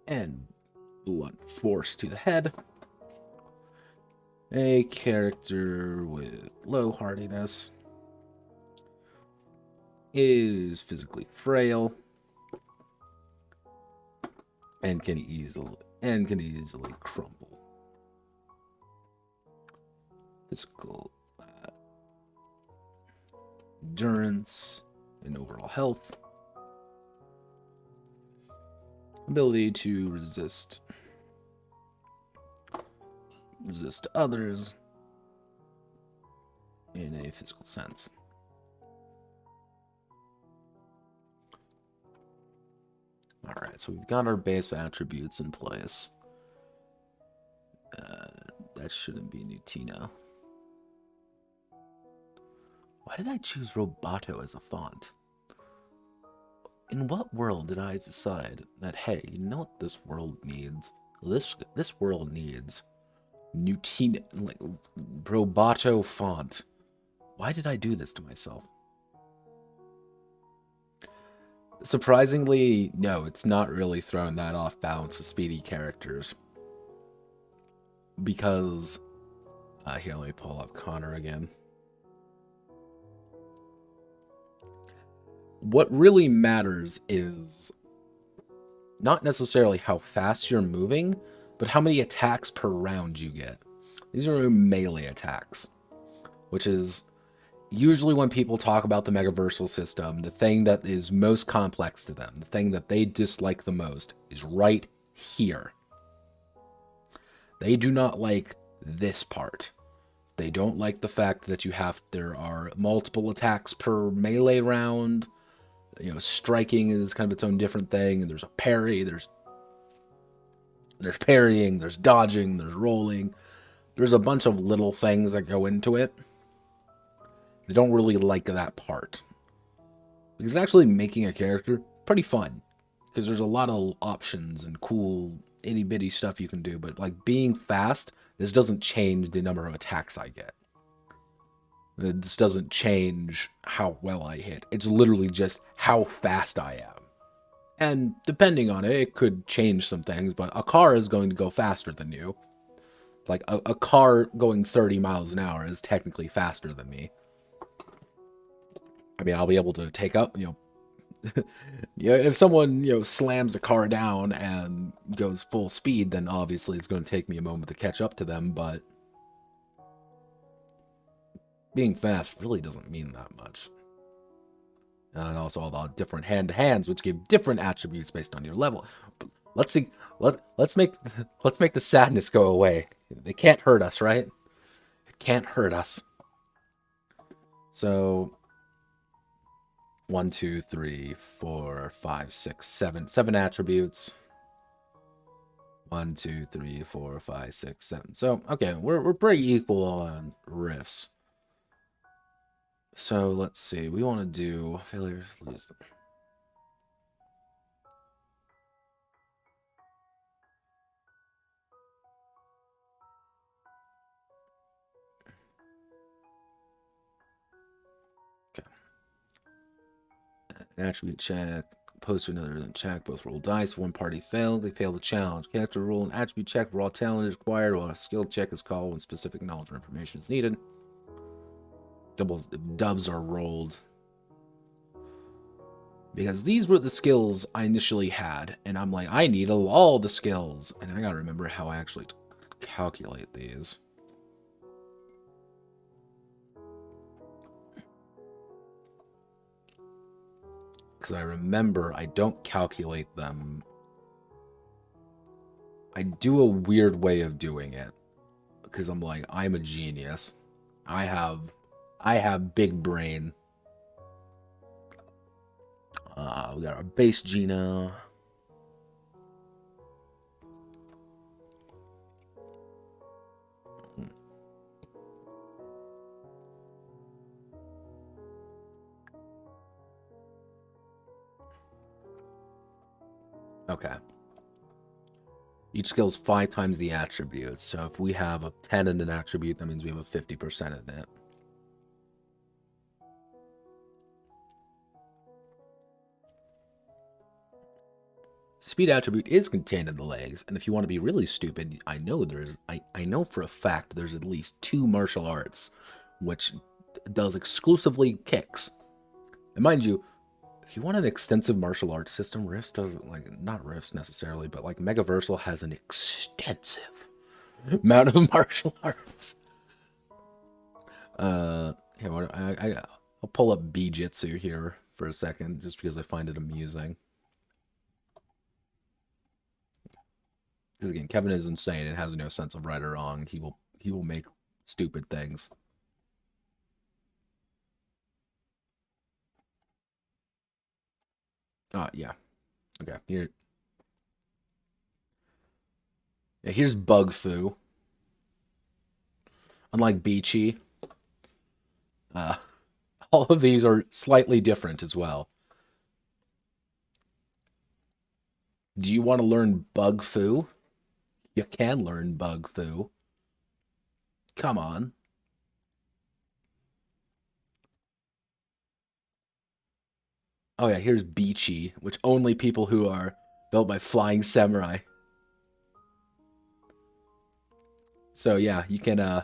and blunt force to the head. A character with low hardiness is physically frail and can easily crumble. Physical endurance and overall health. Ability to resist others in a physical sense. Alright, so we've got our base attributes in place. That shouldn't be Nutino. Why did I choose Roboto as a font? In what world did I decide that, hey, you know what this world needs? This world needs Nutino, like Roboto font. Why did I do this to myself? Surprisingly, no, it's not really throwing that off balance of speedy characters. Because, here, let me pull up Connor again. What really matters is not necessarily how fast you're moving, but how many attacks per round you get. These are melee attacks, which is usually when people talk about the Megaversal System, the thing that is most complex to them, the thing that they dislike the most, is right here. They do not like this part. They don't like the fact that there are multiple attacks per melee round. You know, striking is kind of its own different thing. And there's a parry, there's parrying, there's dodging, there's rolling. There's a bunch of little things that go into it. They don't really like that part. Because actually making a character, pretty fun. Because there's a lot of options and cool itty bitty stuff you can do. But like being fast, this doesn't change the number of attacks I get. This doesn't change how well I hit. It's literally just how fast I am. And depending on it, it could change some things, but a car is going to go faster than you. Like, a car going 30 miles an hour is technically faster than me. I mean, I'll be able to take up, yeah, if someone, slams a car down and goes full speed, then obviously it's going to take me a moment to catch up to them, but being fast really doesn't mean that much. And also all the different hand-to-hands, which give different attributes based on your level. But let's see, let's make the sadness go away. They can't hurt us, right? It can't hurt us. So 1, 2, 3, 4, 5, 6, 7. 7 attributes. 1, 2, 3, 4, 5, 6, 7. So, okay, we're pretty equal on riffs. So, let's see. We want to do failures, lose them. Okay. An attribute check. Post to another check. Both roll dice. One party failed. They fail the challenge. Character roll an attribute check. Raw talent is required, while a skill check is called when specific knowledge or information is needed. Dubs are rolled. Because these were the skills I initially had, and I'm like, I need all the skills. And I gotta remember how I actually calculate these. Because I remember I don't calculate them. I do a weird way of doing it. Because I'm like, I'm a genius. I have big brain. We got our base Gina. Okay. Each skill is 5 times the attributes. So if we have a 10 in an attribute, that means we have a 50% in it. Speed attribute is contained in the legs, and if you want to be really stupid, I know for a fact there's at least 2 martial arts, which does exclusively kicks. And mind you, if you want an extensive martial arts system, Rifts doesn't, not Rifts necessarily, but like Megaversal has an extensive amount of martial arts. I'll pull up Bijitsu here for a second, just because I find it amusing. Because again, Kevin is insane and has no sense of right or wrong. He will make stupid things. Yeah. Okay, here. Yeah, here's Bug Fu. Unlike Beachy, all of these are slightly different as well. Do you want to learn Bug Fu? You can learn Bug Fu. Come on. Oh yeah, here's Beachy, which only people who are built by flying samurai. So yeah, you can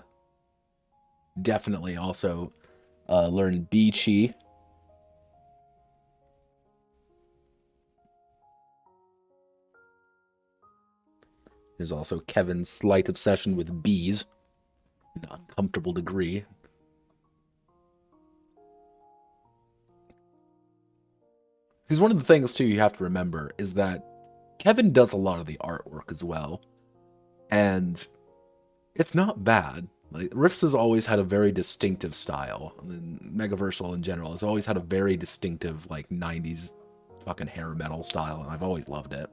definitely also learn Beachy. There's also Kevin's slight obsession with bees, an uncomfortable degree. Because one of the things, too, you have to remember is that Kevin does a lot of the artwork as well. And it's not bad. Like, Riffs has always had a very distinctive style. And Megaversal in general has always had a very distinctive, 90s fucking hair metal style, and I've always loved it.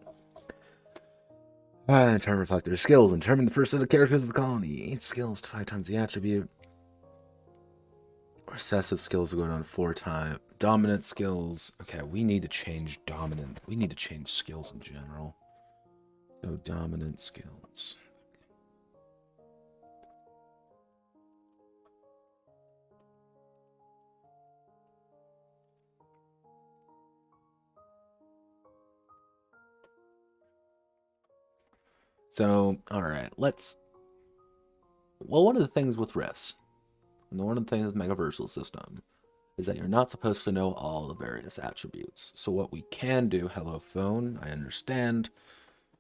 Turn reflector skills. Determine the percent of characters of the colony. Each skill is 5 times the attribute. Recessive skills go down 4 times. Dominant skills. Okay, we need to change dominant. We need to change skills in general. So, dominant skills. So, alright, let's... Well, one of the things with riffs, and one of the things with Megaversal System, is that you're not supposed to know all the various attributes. So what we can do, hello phone, I understand,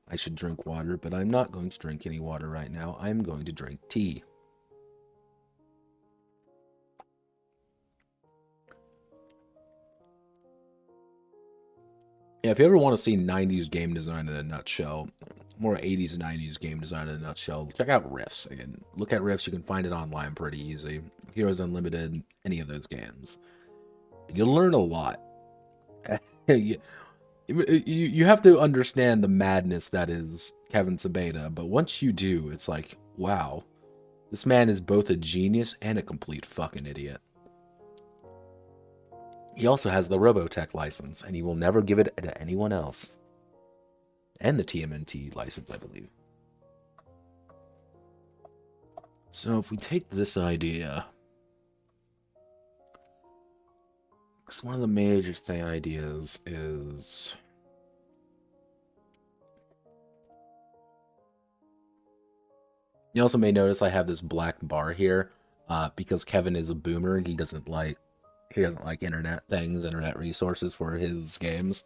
I should drink water, but I'm not going to drink any water right now. I'm going to drink tea. Yeah, if you ever want to see 90s game design in a nutshell, more 80s, 90s game design in a nutshell, check out Riffs. Again, look at Riffs. You can find it online pretty easy. Heroes Unlimited, any of those games. You'll learn a lot. You have to understand the madness that is Kevin Sabata, but once you do, it's like, wow, this man is both a genius and a complete fucking idiot. He also has the Robotech license, and he will never give it to anyone else. And the TMNT license, I believe. So if we take this idea, because one of the major ideas is... You also may notice I have this black bar here, because Kevin is a boomer. He doesn't like internet things, internet resources for his games.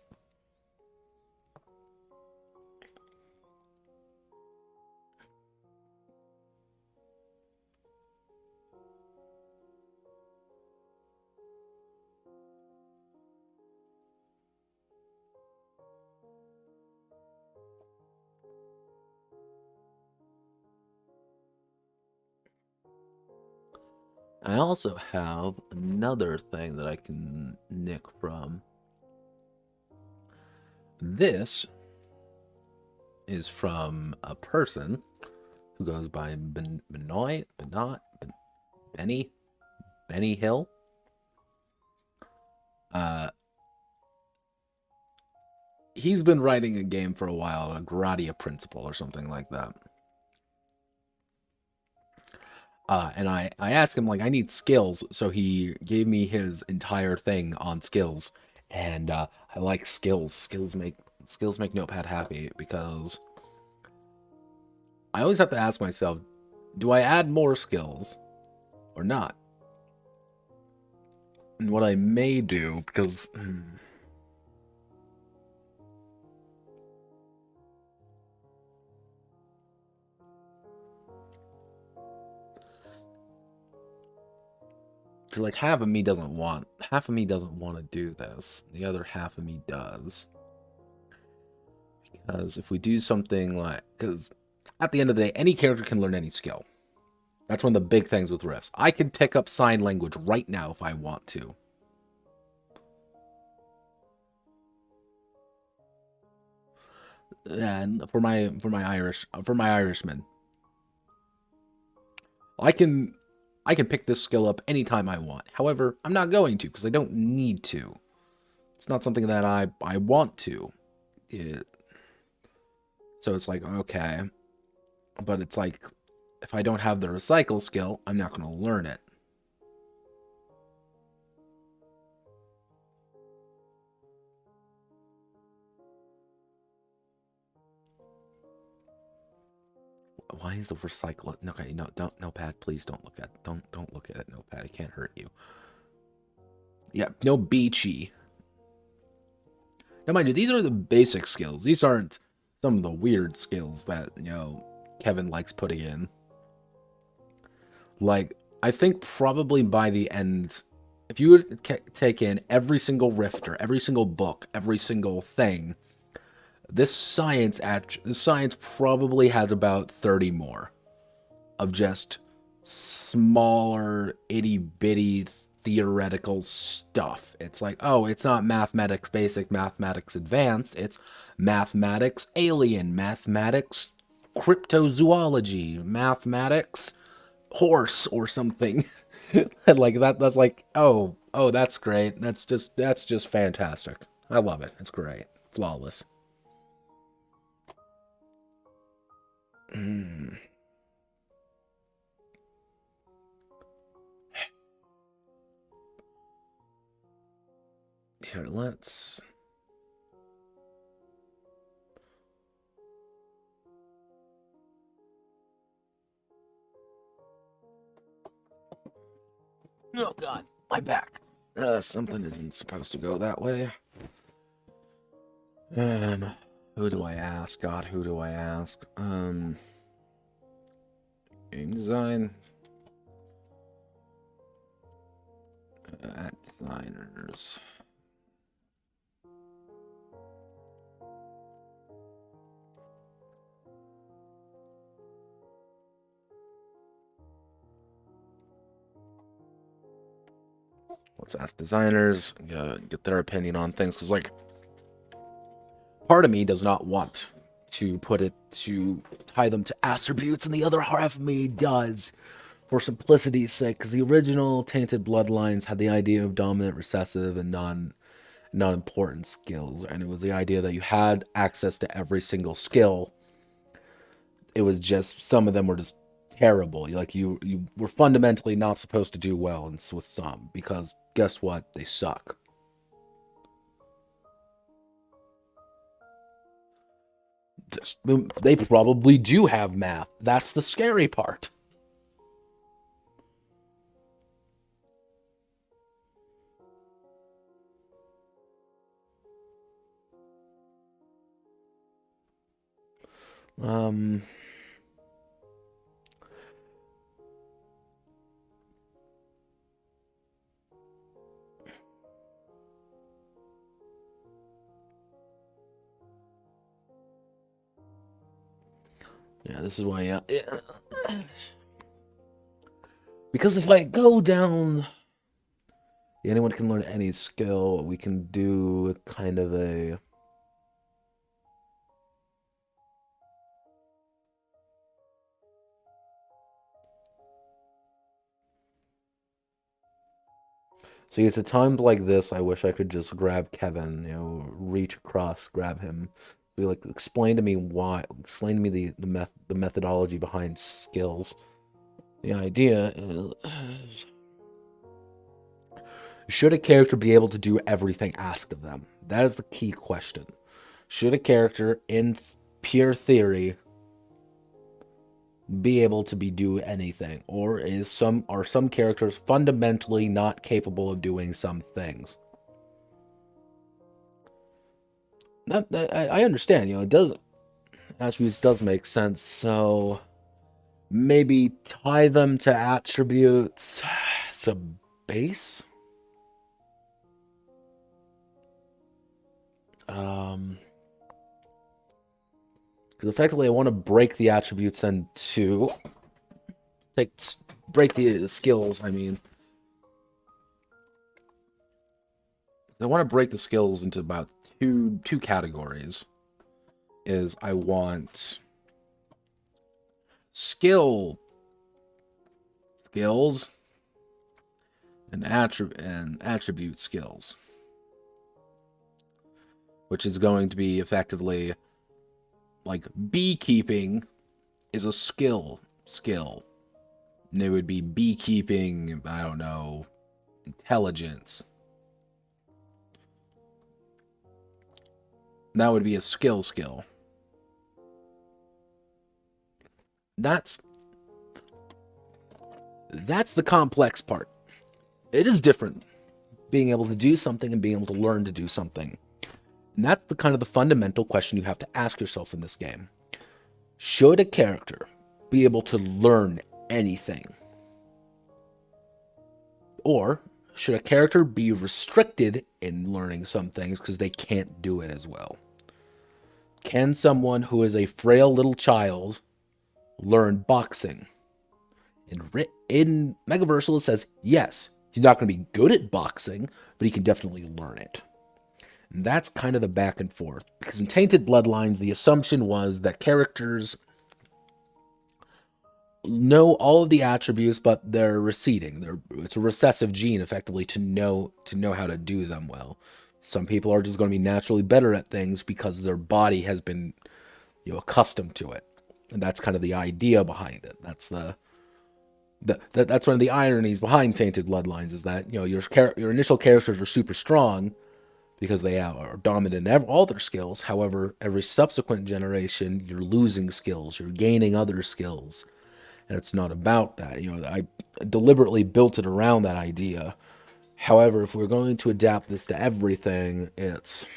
I also have another thing that I can nick from. This is from a person who goes by Benny Hill. He's been writing a game for a while, a Gradia Principle or something like that. And I asked him, like, I need skills, so he gave me his entire thing on skills. And I like skills. Skills make Notepad happy, because I always have to ask myself, do I add more skills or not? And what I may do, because... So like half of me doesn't want to do this. The other half of me does. Because if we do something like, because at the end of the day, any character can learn any skill. That's one of the big things with riffs. I can pick up sign language right now if I want to. And for my Irishman, I can pick this skill up anytime I want. However, I'm not going to, because I don't need to. It's not something that I want to. So it's like, okay. But it's like, if I don't have the recycle skill, I'm not going to learn it. Why is the recycle? Okay, no, don't, Notepad. Please don't look at. Don't look at it, Notepad. It can't hurt you. Yeah, no beachy. Now, mind you, these are the basic skills. These aren't some of the weird skills that, you know, Kevin likes putting in. Like, I think probably by the end, if you would take in every single rifter, every single book, every single thing, this science probably has about 30 more of just smaller, itty-bitty theoretical stuff. It's like, oh, it's not mathematics basic, mathematics advanced. It's mathematics alien, mathematics cryptozoology, mathematics horse or something. Like that's like, oh, that's great. That's just fantastic. I love it. It's great. Flawless. Here, let's... Oh god, my back. Something isn't supposed to go that way. Who do I ask? God, who do I ask? Game design. At designers. Let's ask designers, get their opinion on things, because, like, part of me does not want to tie them to attributes, and the other half of me does, for simplicity's sake, because the original Tainted Bloodlines had the idea of dominant, recessive, and non-important skills, and it was the idea that you had access to every single skill. It was just, some of them were just terrible. Like, you were fundamentally not supposed to do well with some, because guess what? They suck. They probably do have math. That's the scary part. Yeah, this is why, because if I go down, anyone can learn any skill, we can do kind of a... See, it's at times like this, I wish I could just grab Kevin, reach across, grab him. So, like, explain to me the methodology behind skills. The idea is, should a character be able to do everything asked of them? That is the key question. Should a character, in pure theory, be able to do anything, or are some characters fundamentally not capable of doing some things? I understand, it does, attributes does make sense, so maybe tie them to attributes as a base. Because effectively I want to break the attributes into break the skills, I mean. I want to break the skills into about two categories. I want skills and attribute skills, which is going to be effectively, like, beekeeping is a skill. And it would be beekeeping, I don't know, intelligence. That would be a skill. That's the complex part. It is different, being able to do something and being able to learn to do something. And that's the kind of the fundamental question you have to ask yourself in this game. Should a character be able to learn anything? Or should a character be restricted in learning some things because they can't do it as well? Can someone who is a frail little child learn boxing? In Megaversal, it says, yes, he's not going to be good at boxing, but he can definitely learn it. And that's kind of the back and forth. Because in Tainted Bloodlines, the assumption was that characters know all of the attributes, but they're receding. It's a recessive gene, effectively, to know how to do them well. Some people are just going to be naturally better at things because their body has been, accustomed to it. And that's kind of the idea behind it. That's that's one of the ironies behind Tainted Bloodlines, is that, your initial characters are super strong because they are dominant in all their skills. However, every subsequent generation, you're losing skills, you're gaining other skills. and it's not about that. You know, I deliberately built it around that idea. However, if we're going to adapt this to everything, it's...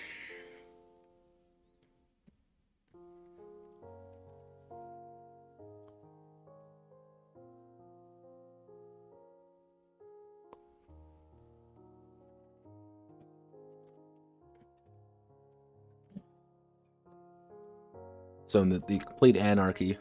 So the complete anarchy.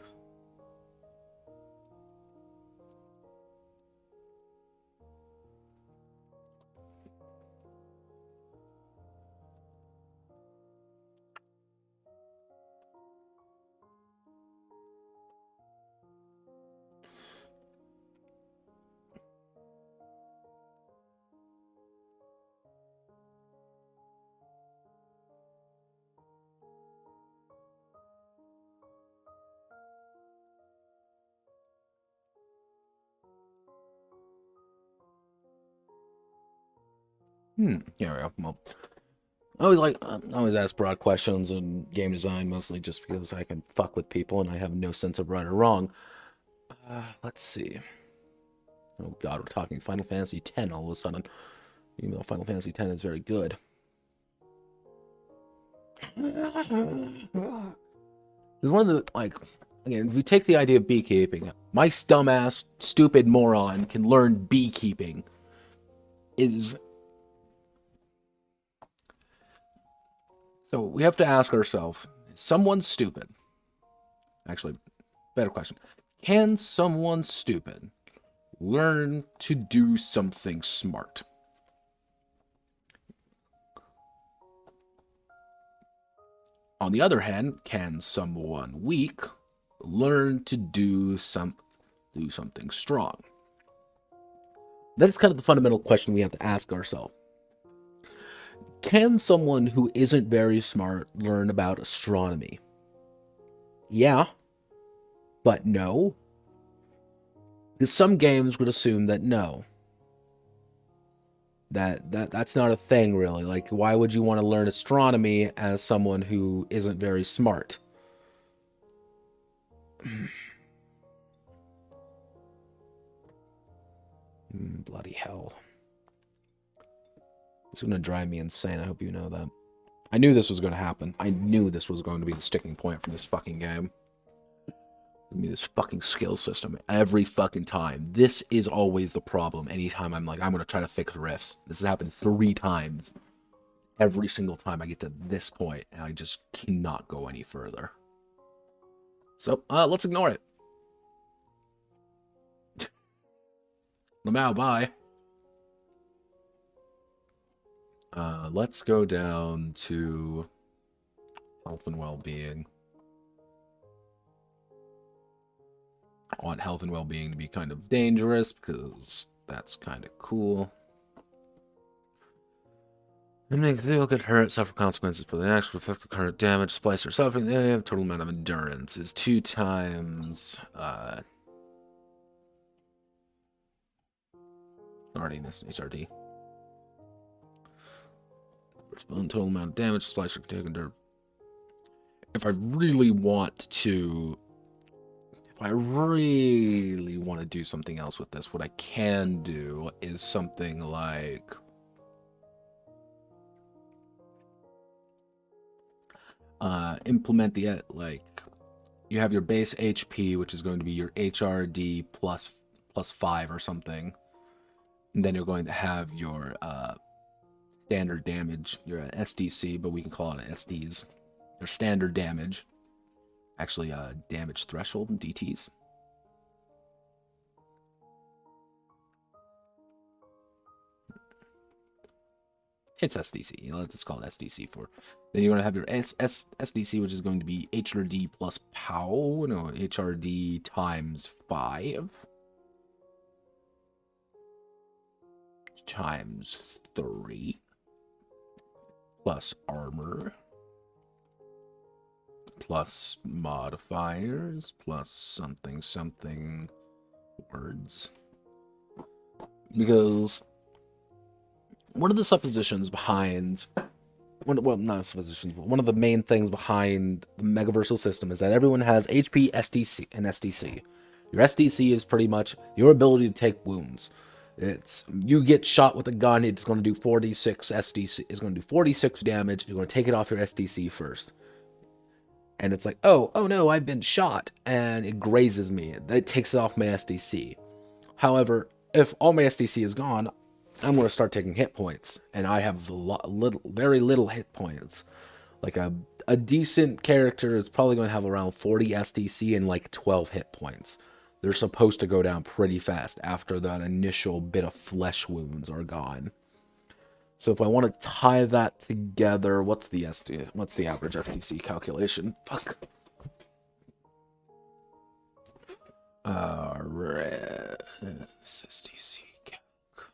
Yeah, well, I always ask broad questions in game design, mostly just because I can fuck with people and I have no sense of right or wrong. Let's see. Oh god, we're talking Final Fantasy X all of a sudden, even though Final Fantasy X is very good. There's one of the, like, again, if we take the idea of beekeeping, my dumbass, stupid moron can learn beekeeping. So we have to ask ourselves, is someone stupid? Actually, better question. Can someone stupid learn to do something smart? On the other hand, can someone weak learn to do something strong? That is kind of the fundamental question we have to ask ourselves. Can someone who isn't very smart learn about astronomy? Yeah, but no. Because some games would assume that no. That's not a thing, really. Like, why would you want to learn astronomy as someone who isn't very smart? Bloody hell. It's going to drive me insane. I hope you know that. I knew this was going to happen. I knew this was going to be the sticking point for this fucking game. Give me this fucking skill system every fucking time. This is always the problem. Anytime I'm like, I'm going to try to fix rifts. This has happened 3 times. Every single time I get to this point, and I just cannot go any further. So, let's ignore it. Lamau, bye. Let's go down to health and well-being. I want health and well-being to be kind of dangerous because that's kind of cool. They get hurt, suffer consequences, but the actual effect of current damage, splice, or suffering. They have total amount of endurance is 2 times Hardiness, HRD. Total amount of damage, splice, or take endure. If I really want to do something else with this, what I can do is something like implement the, like, you have your base HP, which is going to be your HRD plus 5 or something. And then you're going to have your standard damage, your SDC, but we can call it SDs. Your standard damage. Actually, damage threshold and DTs. It's SDC. Let's call it SDC for. Then you're going to have your SDC, which is going to be HRD plus POW. No, HRD times 5. Times 3. Plus armor. Plus modifiers. Plus something words. Because one of the suppositions behind, well, not suppositions, but one of the main things behind the Megaversal system is that everyone has HP, SDC, and SDC. Your SDC is pretty much your ability to take wounds. It's you get shot with a gun, it's going to do 46 SDC. It's going to do 46 damage. You're going to take it off your SDC first. And it's like, oh no, I've been shot, and it grazes me. It takes it off my SDC. However, if all my SDC is gone, I'm going to start taking hit points, and I have very little hit points. Like a decent character is probably going to have around 40 SDC and like 12 hit points. They're supposed to go down pretty fast after that initial bit of flesh wounds are gone. So if I want to tie that together, what's the average SDC calculation? Fuck. SDC calc.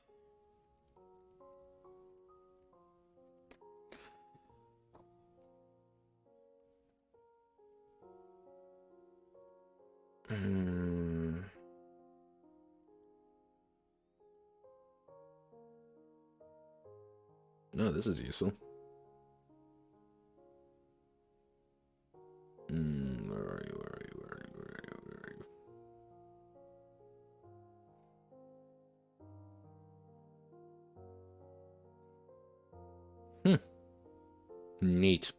No, this is useful. Where are you? Neat.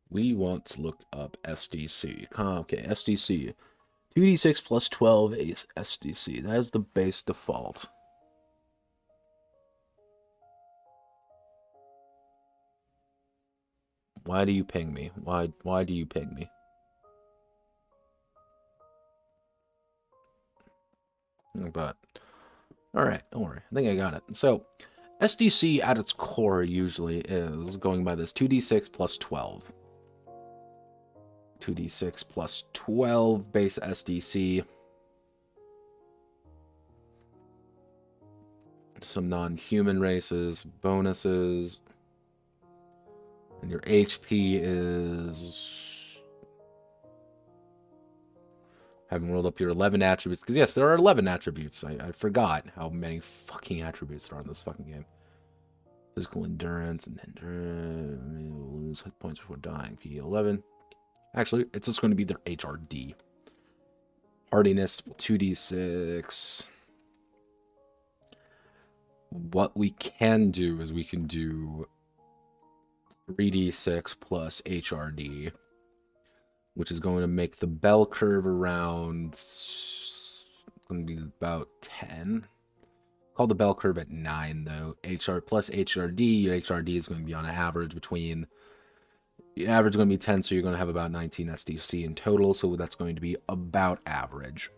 We want to look up SDC. Okay, SDC. 2d6 plus 12 is SDC. That is the base default. Why do you ping me? Why do you ping me? But, alright, don't worry. I think I got it. So, SDC at its core usually is going by this 2d6 plus 12. 2d6 plus 12 base SDC. Some non-human races, bonuses. And your HP is... Haven't rolled up your 11 attributes. Because yes, there are 11 attributes. I forgot how many fucking attributes there are in this fucking game. Physical endurance and endurance. Lose hit points before dying. P11. Actually, it's just going to be their HRD. Hardiness, 2d6. What we can do is we can do 3d6 plus HRD, which is going to make the bell curve around, it's going to be about 10. Call the bell curve at 9, though. HR plus HRD, your HRD is going to be on an average between, the average is going to be 10, so you're going to have about 19 SDC in total, so that's going to be about average.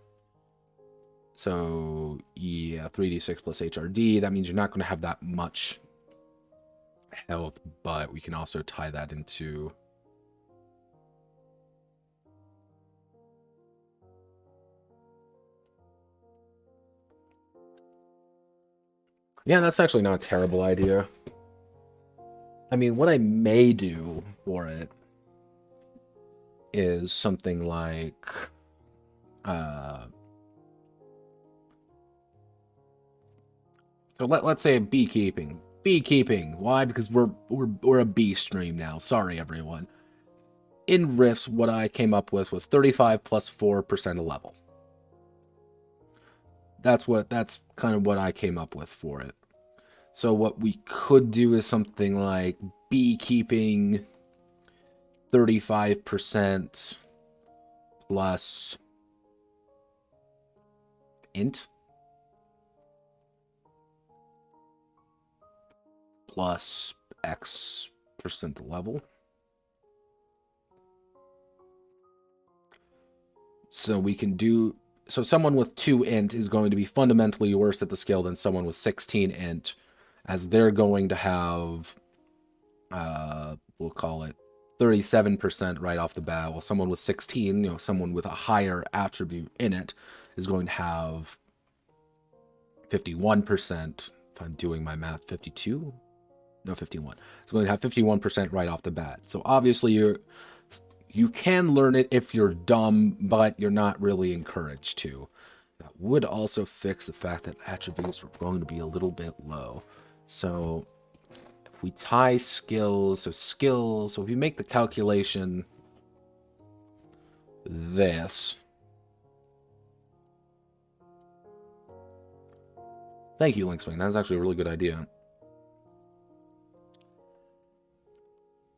So, yeah, 3d6 plus HRD, that means you're not going to have that much health, but we can also tie that into... Yeah, that's actually not a terrible idea. I mean, what I may do for it is something like... So let's say beekeeping. Beekeeping. Why? Because we're a bee stream now. Sorry, everyone. In Rifts, what I came up with was 35 plus 4% of level. That's kind of what I came up with for it. So what we could do is something like beekeeping 35% plus int plus X% level. So we can do... So someone with 2 int is going to be fundamentally worse at the skill than someone with 16 int, as they're going to have, we'll call it 37% right off the bat, while someone with 16, you know, someone with a higher attribute in it, is going to have 51%, if I'm doing my math, 52? No, 51. It's going to have 51% right off the bat. So obviously you can learn it if you're dumb, but you're not really encouraged to. That would also fix the fact that attributes are going to be a little bit low. So if we tie skills, so if you make the calculation this, Thank you, Linkswing. That's actually a really good idea.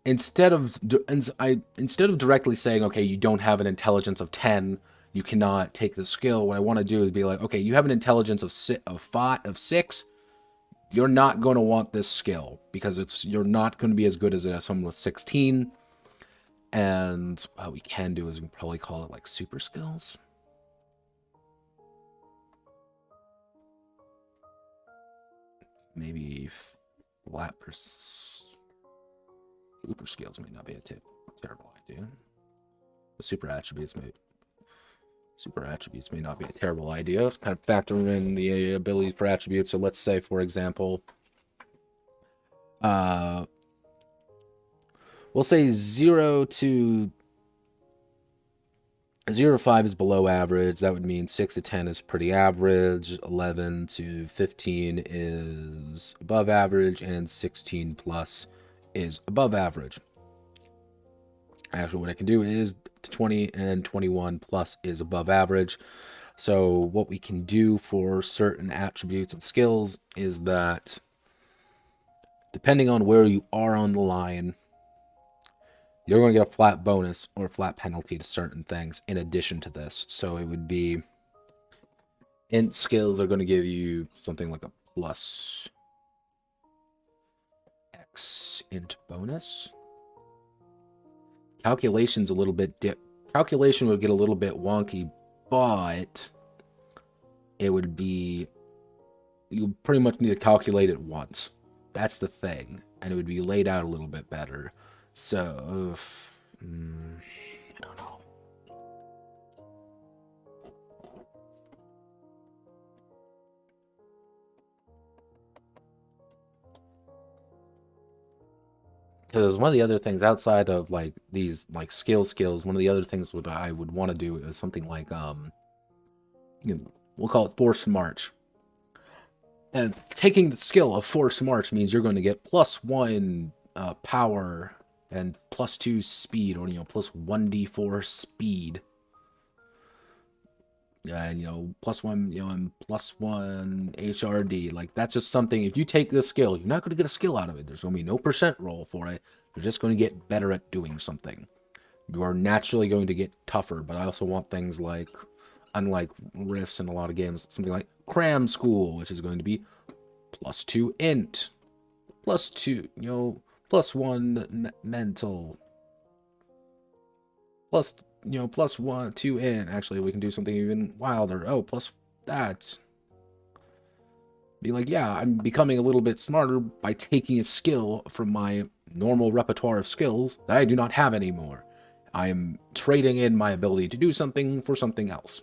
Instead of directly saying, okay, you don't have an intelligence of 10, you cannot take the skill. What I want to do is be like, okay, you have an intelligence of 6. You're not going to want this skill because you're not going to be as good as someone with 16. And what we can do is we can probably call it like super skills. Maybe flat super skills may not be a terrible idea. The super attributes may not be a terrible idea. Kind of factor in the abilities per attribute. So let's say, for example, we'll say 0 to 5 is below average. That would mean 6 to 10 is pretty average. 11 to 15 is above average, and 16 plus is above average. Actually, what I can do is 20 and 21 plus is above average. So what we can do for certain attributes and skills is that depending on where you are on the line, you're going to get a flat bonus or a flat penalty to certain things in addition to this. So it would be int skills are going to give you something like a plus X int bonus. Calculation's a little bit calculation would get a little bit wonky, but it would be, you pretty much need to calculate it once. That's the thing, and it would be laid out a little bit better. So, I don't know. Because one of the other things outside of like these like skills, one of the other things that I would want to do is something like we'll call it force march. And taking the skill of force march means you're going to get +1 power and +2 speed, or plus 1d4 speed. And +1 and +1 HRD. Like, that's just something, if you take this skill, you're not going to get a skill out of it. There's going to be no % roll for it. You're just going to get better at doing something. You are naturally going to get tougher, but I also want things like, unlike riffs in a lot of games, something like cram school, which is going to be +2 int, +2, +1 mental, +1 2 int. Actually, we can do something even wilder. Oh, plus that. Be like, yeah, I'm becoming a little bit smarter by taking a skill from my normal repertoire of skills that I do not have anymore. I am trading in my ability to do something for something else.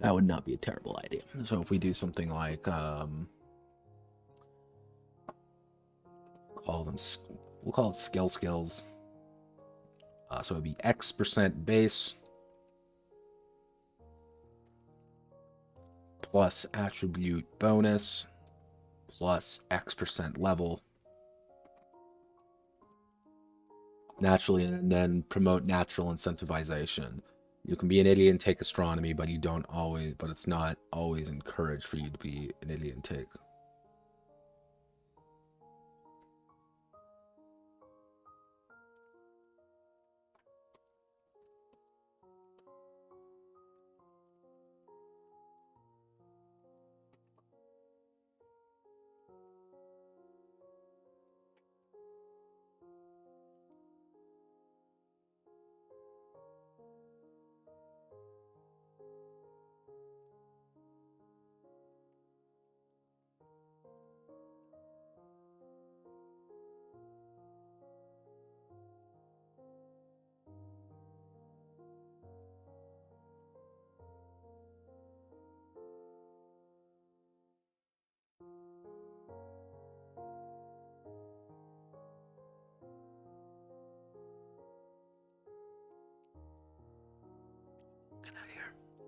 That would not be a terrible idea. So if we do something like, we'll call it skills. So it'd be X% base plus attribute bonus plus X% level. Naturally, and then promote natural incentivization. You can be an idiot and take astronomy, but it's not always encouraged for you to be an idiot and take.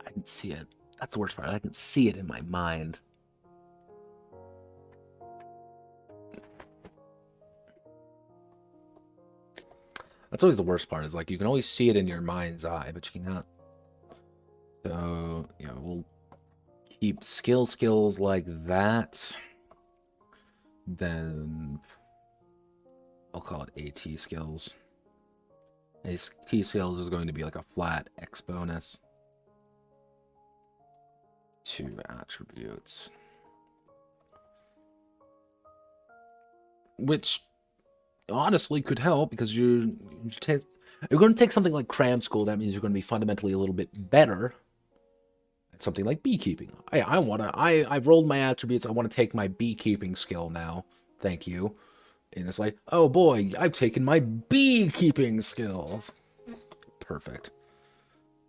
I can see it. That's the worst part. I can see it in my mind. That's always the worst part, is like you can always see it in your mind's eye, but you cannot. So, we'll keep skills like that, then I'll call it AT skills. AT skills is going to be like a flat X bonus to attributes, which honestly could help because you're going to take something like cram school. That means you're going to be fundamentally a little bit better at something like beekeeping. I've rolled my attributes. I want to take my beekeeping skill now. Thank you. And it's like, oh boy, I've taken my beekeeping skill. Perfect.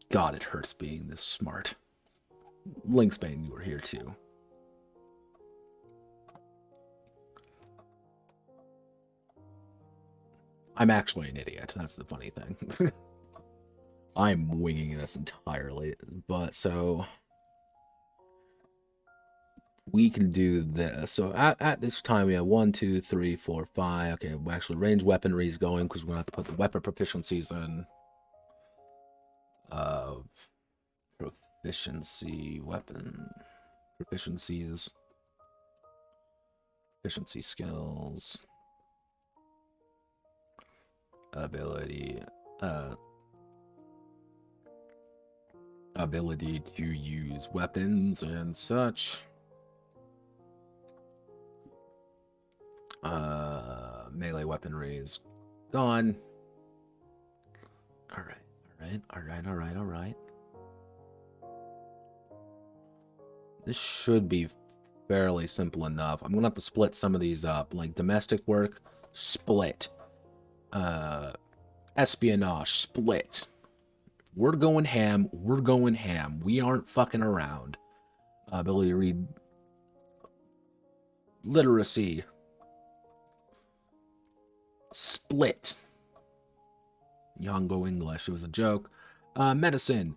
God, it hurts being this smart. Linksbane, you were here too. I'm actually an idiot. That's the funny thing. I'm winging this entirely. But so we can do this. So at this time we have 1, 2, 3, 4, 5. Okay, we actually range weaponry is going because we're gonna have to put the weapon proficiencies in. Proficiency weapon proficiencies. Proficiency skills. Ability to use weapons and such. Melee weaponry is gone. All right. This should be fairly simple enough. I'm gonna have to split some of these up, like domestic work, split. Espionage, split. We're going ham. We aren't fucking around. Ability to read. Literacy. Split. Yongo English. It was a joke. Medicine.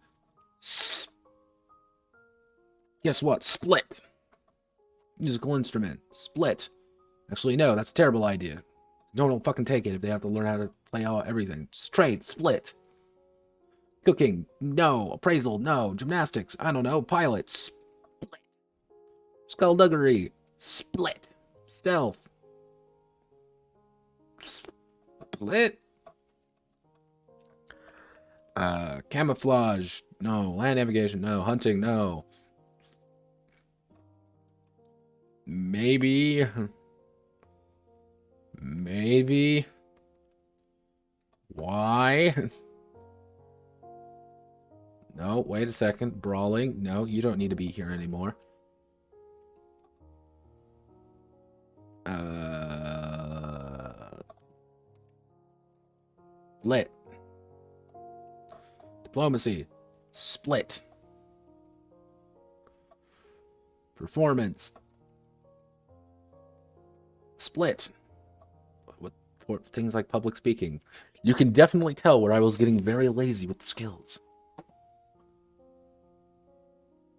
Guess what? Split. Musical instrument. Split. Actually, no. That's a terrible idea. Don't fucking take it if they have to learn how to play all everything. Straight. Split. Cooking. No. Appraisal. No. Gymnastics. I don't know. Pilot. Split. Skullduggery. Split. Stealth. Split. Camouflage. No. Land navigation. No. Hunting. No. Maybe. Why? No, wait a second. Brawling. No, you don't need to be here anymore. Split. Diplomacy. Split. Performance. Split. For things like public speaking. You can definitely tell where I was getting very lazy with the skills.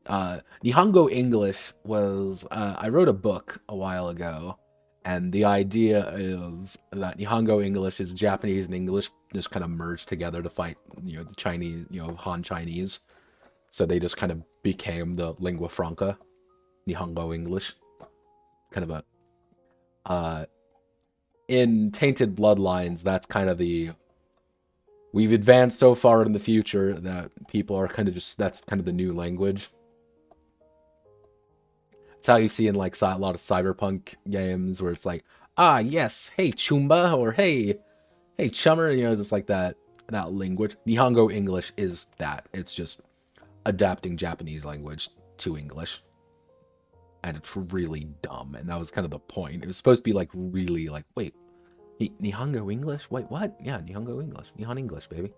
Nihongo English was, I wrote a book a while ago, and the idea is that Nihongo English is Japanese and English just kind of merged together to fight, the Chinese, Han Chinese. So they just kind of became the lingua franca, Nihongo English. Kind of a, in Tainted Bloodlines, that's kind of we've advanced so far in the future that people are kind of that's kind of the new language. It's how you see in like a lot of cyberpunk games where it's like, ah, yes, hey, Chumba, or hey, Chummer, it's like that language. Nihongo English is that. It's just adapting Japanese language to English. And it's really dumb, and that was kind of the point. It was supposed to be like really like, wait, Nihongo English? Wait, what? Yeah, Nihongo English. Nihon English, baby.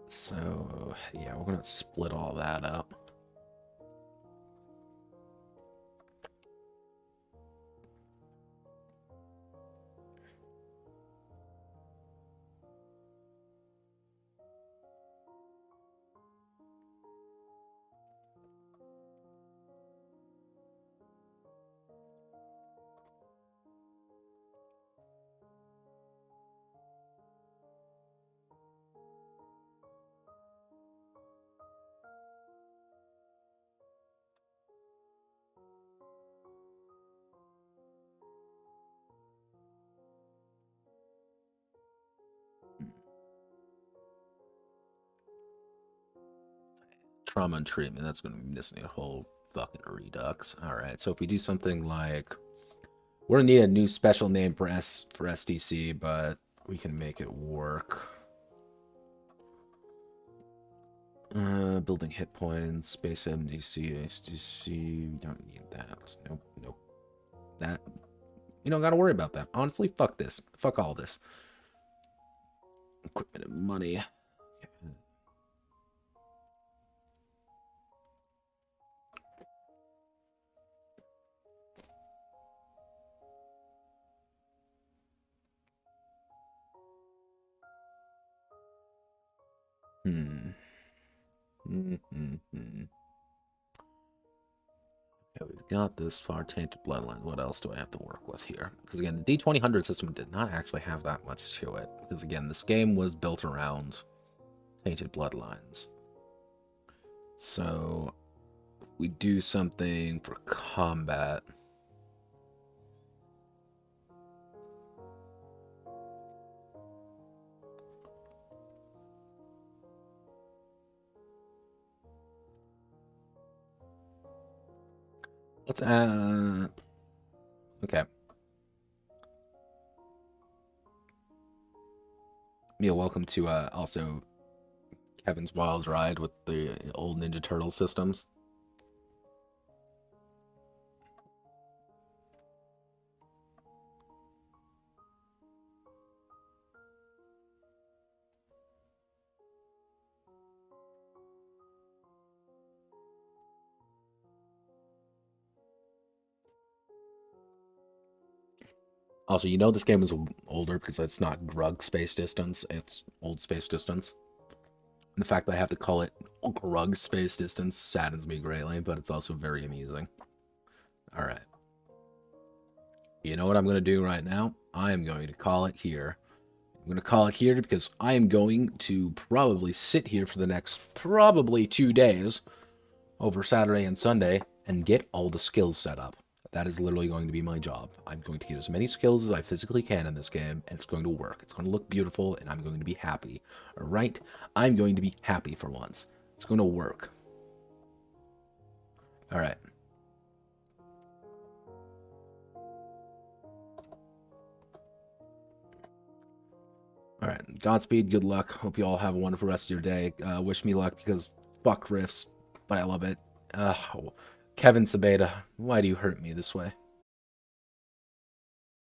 So, yeah, we're gonna split all that up. trauma and treatment. That's going to be missing a whole fucking redux. All right, so if we do something like, we're going to need a new special name for SDC, but we can make it work. Building hit points, space MDC, SDC. We don't need that. Nope, nope. That, you don't got to worry about that. Honestly, fuck this. Fuck all this. Equipment and money. Okay, we've got this far. Tainted Bloodline. What else do I have to work with here? Because again, the D20 system did not actually have that much to it. Because again, this game was built around Tainted Bloodlines. So, if we do something for combat. Let's add... Okay. Yeah, welcome to also Kevin's Wild Ride with the old Ninja Turtle systems. Also, you know this game is older because it's not Grug Space Distance, it's Old Space Distance. And the fact that I have to call it Grug Space Distance saddens me greatly, but it's also very amusing. Alright. You know what I'm going to do right now? I am going to call it here. I'm going to call it here because I am going to probably sit here for the next probably 2 days over Saturday and Sunday and get all the skills set up. That is literally going to be my job. I'm going to get as many skills as I physically can in this game, and it's going to work. It's going to look beautiful, and I'm going to be happy. All right? I'm going to be happy for once. It's going to work. All right. All right. Godspeed. Good luck. Hope you all have a wonderful rest of your day. Wish me luck because fuck Rifts, but I love it. Kevin Sabeda, why do you hurt me this way?